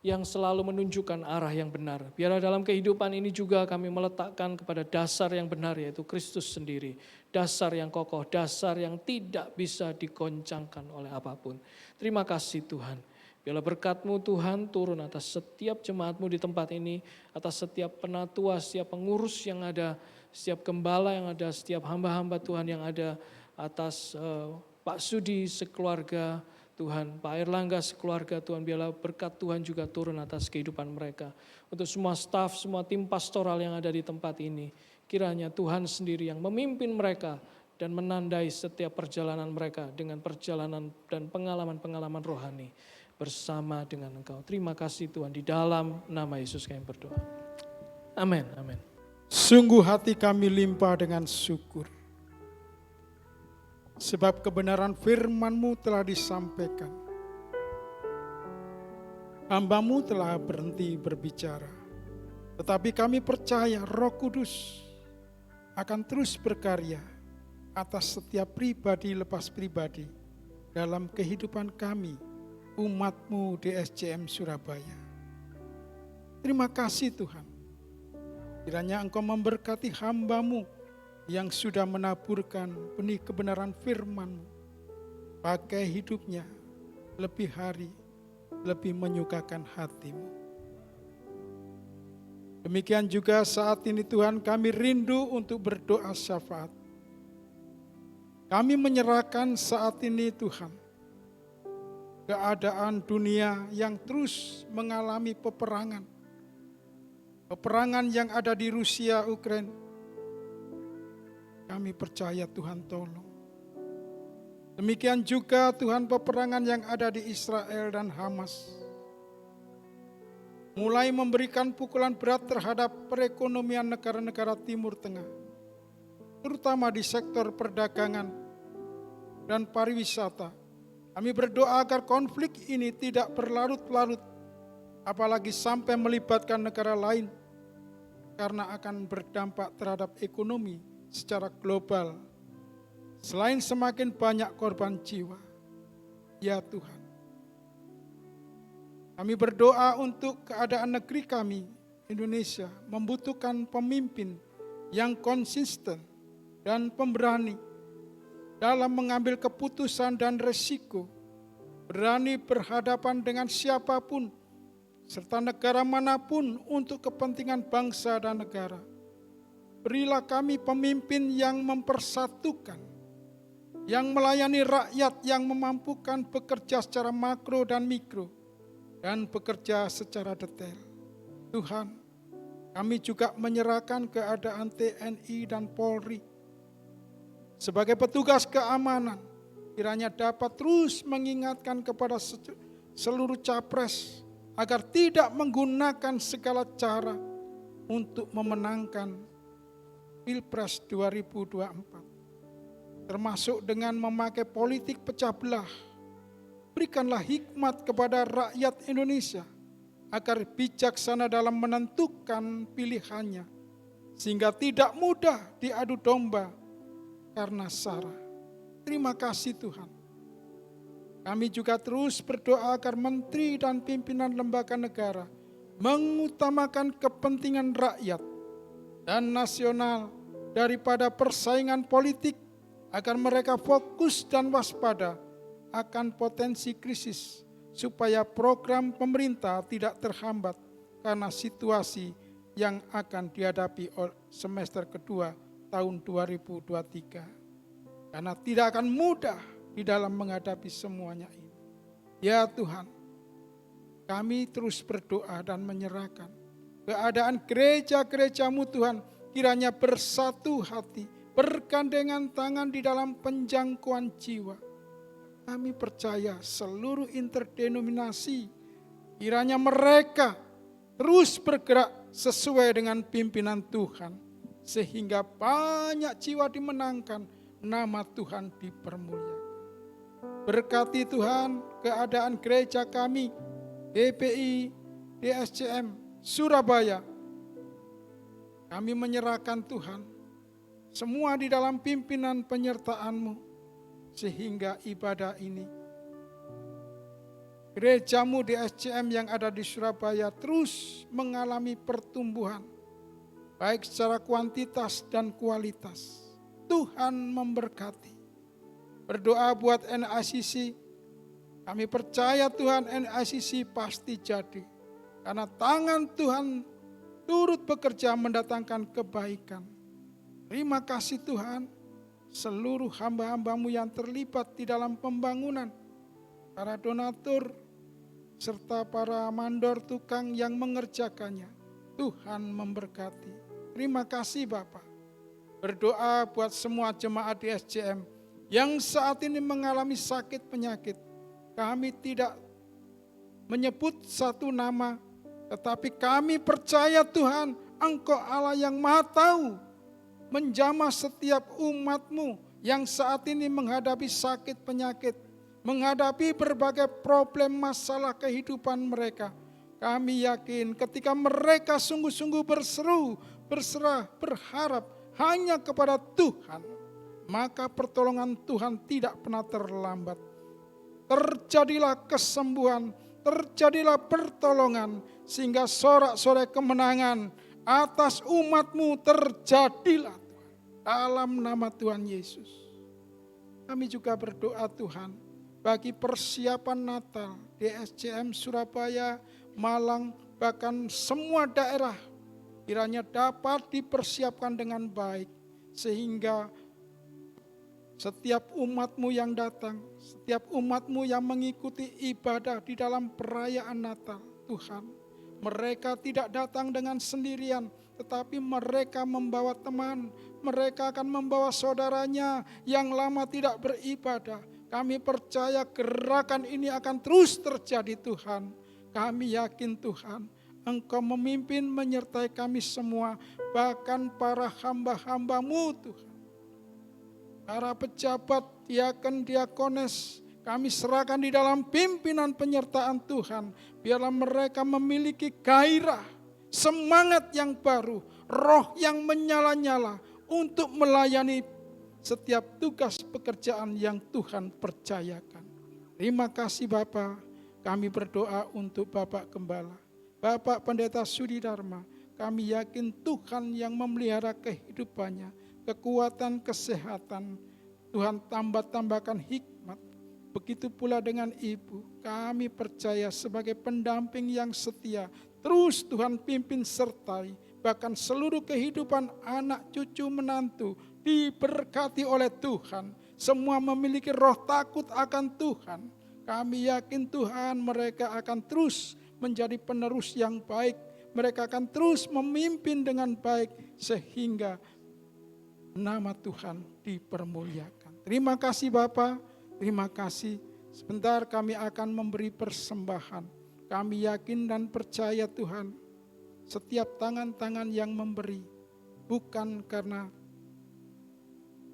yang selalu menunjukkan arah yang benar. Biarlah dalam kehidupan ini juga kami meletakkan kepada dasar yang benar, yaitu Kristus sendiri. Dasar yang kokoh, dasar yang tidak bisa digoncangkan oleh apapun. Terima kasih Tuhan. Biarlah berkat-Mu Tuhan turun atas setiap jemaat-Mu di tempat ini, atas setiap penatua, setiap pengurus yang ada, setiap gembala yang ada, setiap hamba-hamba Tuhan yang ada, atas Pak Sudi sekeluarga Tuhan, Pak Erlangga sekeluarga Tuhan, biarlah berkat Tuhan juga turun atas kehidupan mereka. Untuk semua staf, semua tim pastoral yang ada di tempat ini, kiranya Tuhan sendiri yang memimpin mereka dan menandai setiap perjalanan mereka dengan perjalanan dan pengalaman-pengalaman rohani bersama dengan Engkau. Terima kasih Tuhan, di dalam nama Yesus kami berdoa. Amin, amin. Sungguh hati kami limpah dengan syukur. Sebab kebenaran firman-Mu telah disampaikan. Hamba-Mu telah berhenti berbicara. Tetapi kami percaya Roh Kudus akan terus berkarya atas setiap pribadi lepas pribadi dalam kehidupan kami, umat-Mu di SCM Surabaya. Terima kasih Tuhan. Kiranya Engkau memberkati hamba-Mu yang sudah menaburkan benih kebenaran firman-Mu. Pakai hidupnya lebih hari, lebih menyukakan hati-Mu. Demikian juga saat ini Tuhan, kami rindu untuk berdoa syafaat. Kami menyerahkan saat ini Tuhan, keadaan dunia yang terus mengalami peperangan. Peperangan yang ada di Rusia, Ukraina. Kami percaya Tuhan tolong. Demikian juga Tuhan peperangan yang ada di Israel dan Hamas. Mulai memberikan pukulan berat terhadap perekonomian negara-negara Timur Tengah. Terutama di sektor perdagangan dan pariwisata. Kami berdoa agar konflik ini tidak berlarut-larut. Apalagi sampai melibatkan negara lain. Karena akan berdampak terhadap ekonomi secara global, selain semakin banyak korban jiwa. Ya Tuhan, kami berdoa untuk keadaan negeri kami, Indonesia, membutuhkan pemimpin yang konsisten dan pemberani dalam mengambil keputusan dan resiko, berani berhadapan dengan siapapun, serta negara manapun untuk kepentingan bangsa dan negara. Berilah kami pemimpin yang mempersatukan, yang melayani rakyat, yang memampukan bekerja secara makro dan mikro, dan bekerja secara detail. Tuhan, kami juga menyerahkan keadaan TNI dan Polri sebagai petugas keamanan, kiranya dapat terus mengingatkan kepada seluruh capres agar tidak menggunakan segala cara untuk memenangkan Pilpres 2024, termasuk dengan memakai politik pecah belah. Berikanlah hikmat kepada rakyat Indonesia agar bijaksana dalam menentukan pilihannya, sehingga tidak mudah diadu domba karena sara. Terima kasih Tuhan. Kami juga terus berdoa agar menteri dan pimpinan lembaga negara mengutamakan kepentingan rakyat dan nasional daripada persaingan politik, agar mereka fokus dan waspada akan potensi krisis, supaya program pemerintah tidak terhambat karena situasi yang akan dihadapi semester kedua tahun 2023. Karena tidak akan mudah di dalam menghadapi semuanya ini. Ya Tuhan, kami terus berdoa dan menyerahkan keadaan gereja-gereja-Mu Tuhan, kiranya bersatu hati, bergandengan tangan di dalam penjangkauan jiwa. Kami percaya seluruh interdenominasi, kiranya mereka terus bergerak sesuai dengan pimpinan Tuhan, sehingga banyak jiwa dimenangkan, nama Tuhan dipermuliakan. Berkati Tuhan keadaan gereja kami, GPI, DSCM, Surabaya. Kami menyerahkan Tuhan semua di dalam pimpinan penyertaan-Mu, sehingga ibadah ini, gereja-Mu di SCM yang ada di Surabaya terus mengalami pertumbuhan, baik secara kuantitas dan kualitas. Tuhan memberkati. Berdoa buat NICC, kami percaya Tuhan NICC pasti jadi. Karena tangan Tuhan turut bekerja mendatangkan kebaikan. Terima kasih Tuhan, seluruh hamba-hamba-Mu yang terlibat di dalam pembangunan, para donatur, serta para mandor tukang yang mengerjakannya. Tuhan memberkati. Terima kasih Bapak. Berdoa buat semua jemaat di SCM yang saat ini mengalami sakit penyakit. Kami tidak menyebut satu nama, tetapi kami percaya Tuhan Engkau Allah yang Maha Tahu, menjamah setiap umat-Mu yang saat ini menghadapi sakit penyakit, menghadapi berbagai problem masalah kehidupan mereka. Kami yakin ketika mereka sungguh-sungguh berseru, berserah, berharap hanya kepada Tuhan, maka pertolongan Tuhan tidak pernah terlambat. Terjadilah kesembuhan, terjadilah pertolongan, sehingga sorak-sorai kemenangan atas umat-Mu terjadilah Tuhan, dalam nama Tuhan Yesus. Kami juga berdoa Tuhan, bagi persiapan Natal di SCM Surabaya, Malang, bahkan semua daerah, kiranya dapat dipersiapkan dengan baik, sehingga setiap umat-Mu yang datang, setiap umat-Mu yang mengikuti ibadah di dalam perayaan Natal, Tuhan, mereka tidak datang dengan sendirian, tetapi mereka membawa teman, mereka akan membawa saudaranya yang lama tidak beribadah. Kami percaya gerakan ini akan terus terjadi Tuhan. Kami yakin Tuhan, Engkau memimpin menyertai kami semua, bahkan para hamba-hamba-Mu Tuhan. Para pejabat, diaken, diakones, kami serahkan di dalam pimpinan penyertaan Tuhan. Biarlah mereka memiliki gairah, semangat yang baru, roh yang menyala-nyala untuk melayani setiap tugas pekerjaan yang Tuhan percayakan. Terima kasih Bapa. Kami berdoa untuk Bapak Gembala, Bapak Pendeta Sudi Dharma. Kami yakin Tuhan yang memelihara kehidupannya, kekuatan, kesehatan. Tuhan tambahkan hikmat. Begitu pula dengan Ibu. Kami percaya sebagai pendamping yang setia. Terus Tuhan pimpin sertai. Bahkan seluruh kehidupan anak, cucu, menantu diberkati oleh Tuhan. Semua memiliki roh takut akan Tuhan. Kami yakin Tuhan mereka akan terus menjadi penerus yang baik. Mereka akan terus memimpin dengan baik sehingga nama Tuhan dipermuliakan. Terima kasih Bapa, terima kasih. Sebentar kami akan memberi persembahan. Kami yakin dan percaya Tuhan, setiap tangan-tangan yang memberi bukan karena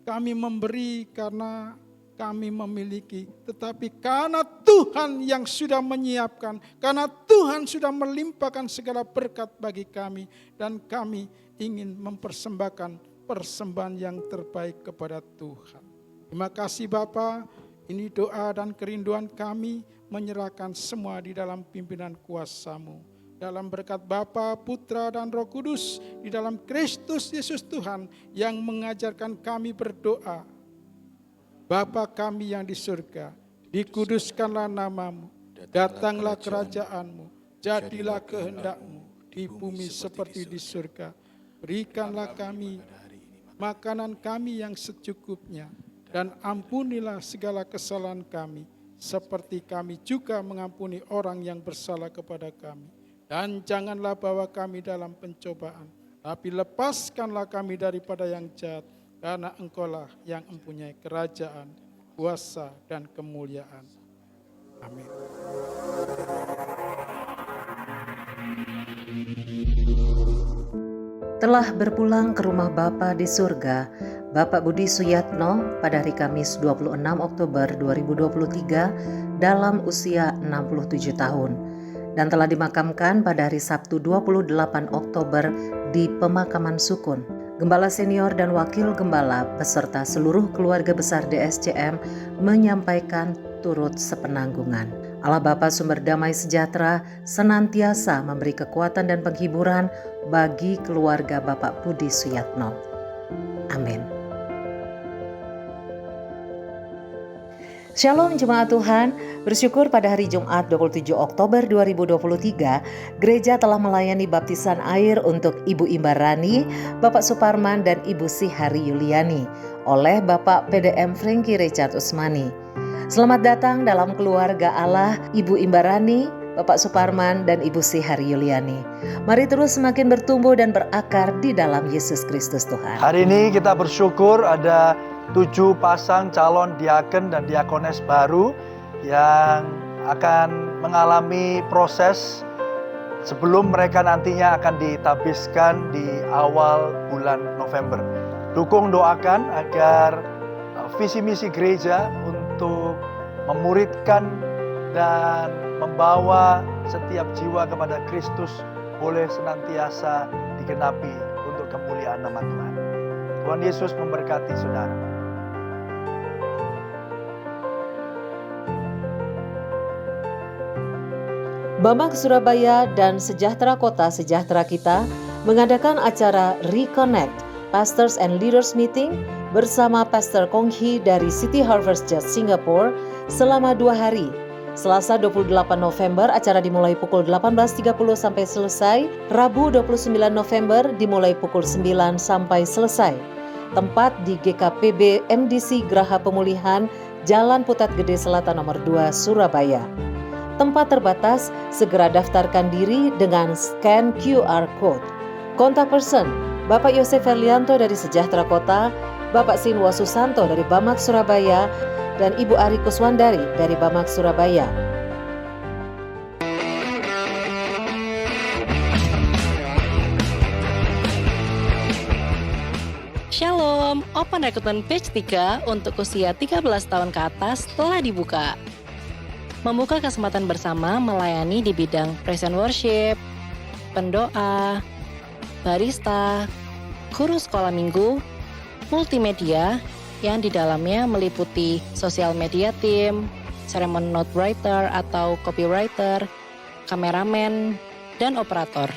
kami memberi karena kami memiliki, tetapi karena Tuhan yang sudah menyiapkan, karena Tuhan sudah melimpahkan segala berkat bagi kami, dan kami ingin mempersembahkan persembahan yang terbaik kepada Tuhan. Terima kasih Bapa, ini doa dan kerinduan kami menyerahkan semua di dalam pimpinan kuasa-Mu. Dalam berkat Bapa, Putra, dan Roh Kudus, di dalam Kristus Yesus Tuhan yang mengajarkan kami berdoa. Bapa kami yang di surga, dikuduskanlah nama-Mu, datanglah kerajaan-Mu, jadilah kehendak-Mu di bumi seperti di surga. Berikanlah kami makanan kami yang secukupnya, dan ampunilah segala kesalahan kami, seperti kami juga mengampuni orang yang bersalah kepada kami. Dan janganlah bawa kami dalam pencobaan, tapi lepaskanlah kami daripada yang jahat, karena Engkau-lah yang mempunyai kerajaan, kuasa, dan kemuliaan. Amin. Telah berpulang ke rumah Bapa di surga, Bapak Budi Suyatno pada hari Kamis 26 Oktober 2023 dalam usia 67 tahun. Dan telah dimakamkan pada hari Sabtu 28 Oktober di Pemakaman Sukun. Gembala senior dan wakil gembala beserta seluruh keluarga besar DSCM menyampaikan turut sepenanggungan. Allah Bapa sumber damai sejahtera senantiasa memberi kekuatan dan penghiburan bagi keluarga Bapak Budi Suyatno. Amin. Shalom jemaat Tuhan, bersyukur pada hari Jumat 27 Oktober 2023, gereja telah melayani baptisan air untuk Ibu Imbarani, Bapak Suparman dan Ibu Sihari Yuliani oleh Bapak PDM Franky Richard Usmani. Selamat datang dalam keluarga Allah Ibu Imbarani, Bapak Suparman dan Ibu Sihari Yuliani. Mari terus semakin bertumbuh dan berakar di dalam Yesus Kristus Tuhan. Hari ini kita bersyukur ada 7 pasang calon diaken dan diakones baru yang akan mengalami proses sebelum mereka nantinya akan ditabiskan di awal bulan November. Dukung, doakan agar visi misi gereja untuk memuridkan dan membawa setiap jiwa kepada Kristus boleh senantiasa digenapi untuk kemuliaan nama Tuhan. Tuhan Yesus memberkati saudara. Bambang Surabaya dan Sejahtera Kota Sejahtera Kita mengadakan acara Reconnect Pastors and Leaders Meeting bersama Pastor Kong Hee dari City Harvest Church Singapore selama 2 hari. Selasa 28 November acara dimulai pukul 18.30 sampai selesai. Rabu 29 November dimulai pukul 9 sampai selesai. Tempat di GKPB MDC Graha Pemulihan Jalan Putat Gede Selatan nomor 2 Surabaya. Tempat terbatas, segera daftarkan diri dengan scan QR Code. Kontak person, Bapak Yosef Ferlianto dari Sejahtera Kota, Bapak Sinwa Susanto dari Bamak Surabaya, dan Ibu Ari Kuswandari dari Bamak Surabaya. Shalom, Open Recruitment Page 3 untuk usia 13 tahun ke atas telah dibuka. Membuka kesempatan bersama melayani di bidang praise and worship, pendoa, barista, guru sekolah minggu, multimedia, yang di dalamnya meliputi sosial media team, ceremony note writer atau copywriter, kameramen, dan operator.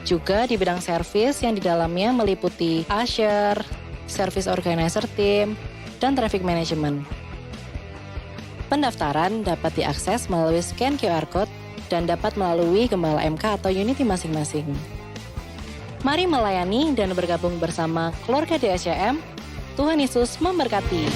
Juga di bidang service yang di dalamnya meliputi usher, service organizer team, dan traffic management. Pendaftaran dapat diakses melalui scan QR Code dan dapat melalui Gembala MK atau Unity masing-masing. Mari melayani dan bergabung bersama keluarga DSCM. Tuhan Yesus memberkati.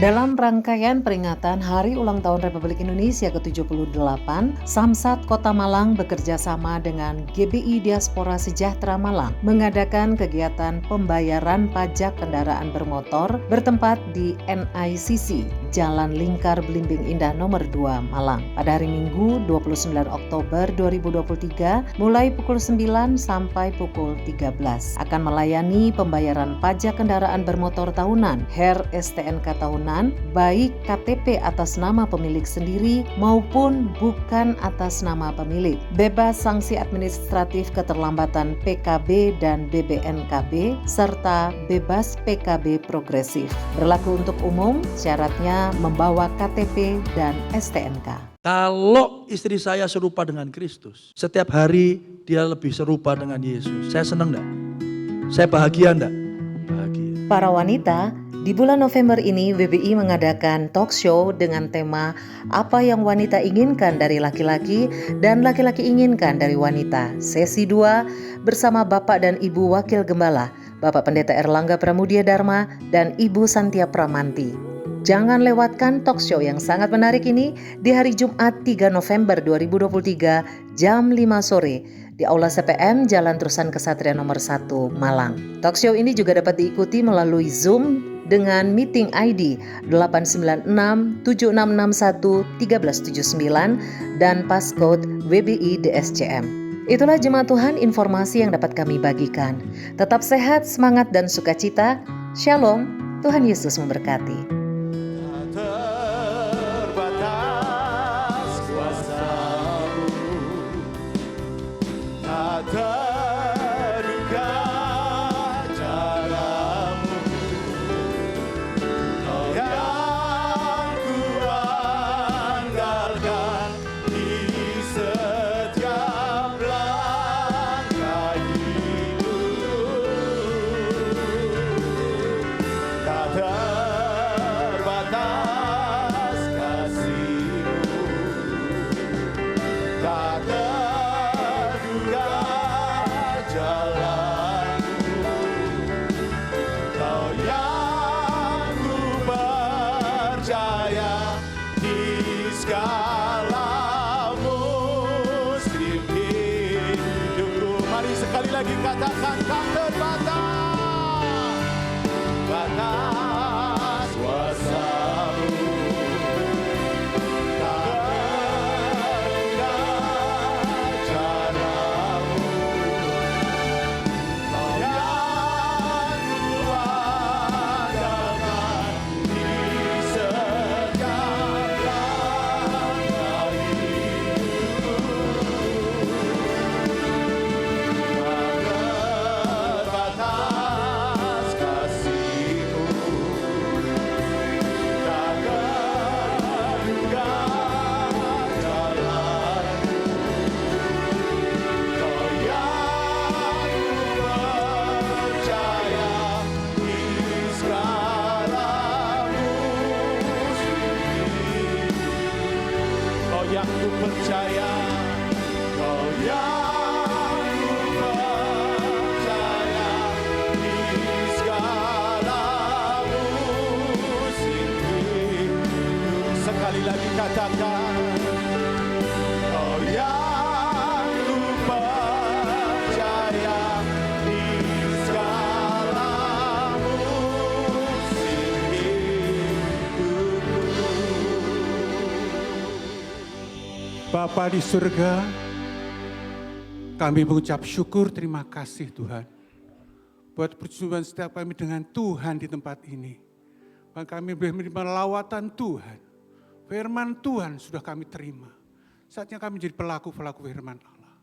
Dalam rangkaian peringatan Hari Ulang Tahun Republik Indonesia ke-78, Samsat Kota Malang bekerja sama dengan GBI Diaspora Sejahtera Malang mengadakan kegiatan pembayaran pajak kendaraan bermotor bertempat di NICC, Jalan Lingkar Belimbing Indah nomor 2 Malang pada hari Minggu 29 Oktober 2023 mulai pukul 9 sampai pukul 13 akan melayani pembayaran pajak kendaraan bermotor tahunan, HER STNK tahunan, baik KTP atas nama pemilik sendiri maupun bukan atas nama pemilik. Bebas sanksi administratif keterlambatan PKB dan BBNKB serta bebas PKB progresif. Berlaku untuk umum, syaratnya membawa KTP dan STNK. Kalau istri saya serupa dengan Kristus, setiap hari dia lebih serupa dengan Yesus. Saya senang enggak? Saya bahagia enggak? Bahagia. Para wanita, di bulan November ini WBI mengadakan talk show dengan tema Apa yang wanita inginkan dari laki-laki dan laki-laki inginkan dari wanita. Sesi 2 bersama Bapak dan Ibu Wakil Gembala, Bapak Pendeta Erlangga Pramudia Dharma dan Ibu Santia Pramanti. Jangan lewatkan talk show yang sangat menarik ini di hari Jumat 3 November 2023 jam 5 sore di Aula CPM Jalan Terusan Kesatria nomor 1 Malang. Talk show ini juga dapat diikuti melalui Zoom dengan meeting ID 896-7661-1379 dan passcode WBI DSCM. Itulah jemaat Tuhan informasi yang dapat kami bagikan. Tetap sehat, semangat, dan sukacita. Shalom, Tuhan Yesus memberkati. Sekali lagi katakan tak terbatas, batas kuasa-Mu. yang ku percaya, Kau yang ku percaya di segala musim hidup. Sekali lagi katakan, Kau yang ku percaya di segala musim hidupku. Bapa di surga, kami mengucap syukur terima kasih Tuhan. Buat perjumpaan setiap kami dengan Tuhan di tempat ini. Bahkan kami boleh menerima lawatan Tuhan. Firman Tuhan sudah kami terima. Saatnya kami menjadi pelaku-pelaku firman Allah.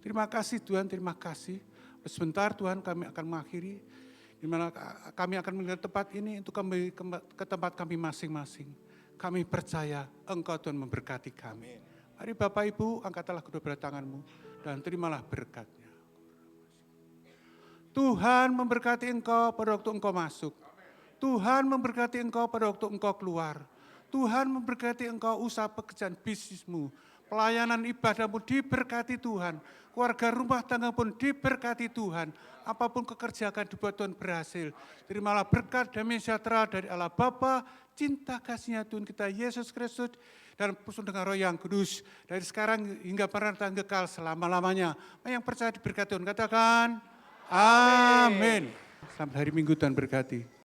Terima kasih Tuhan, terima kasih. Sebentar Tuhan kami akan mengakhiri. Di mana kami akan meninggalkan tempat ini untuk kembali ke tempat kami masing-masing. Kami percaya Engkau Tuhan memberkati kami. Mari Bapak Ibu, angkatlah kedua belah tanganmu dan terimalah berkatnya. Tuhan memberkati engkau pada waktu engkau masuk. Tuhan memberkati engkau pada waktu engkau keluar. Tuhan memberkati engkau usaha pekerjaan bisnismu. Pelayanan ibadahmu diberkati Tuhan. Keluarga rumah tangga pun diberkati Tuhan. Apapun kekerjakan dibuat Tuhan berhasil. Terimalah berkat damai sejahtera dari Allah Bapa, cinta kasihnya Tuhan kita Yesus Kristus, dan persekutuan dengan Roh yang Kudus. Dari sekarang hingga perantauan kekal selama-lamanya. Yang percaya diberkati Tuhan, katakan amin. Selamat hari Minggu Tuhan berkati.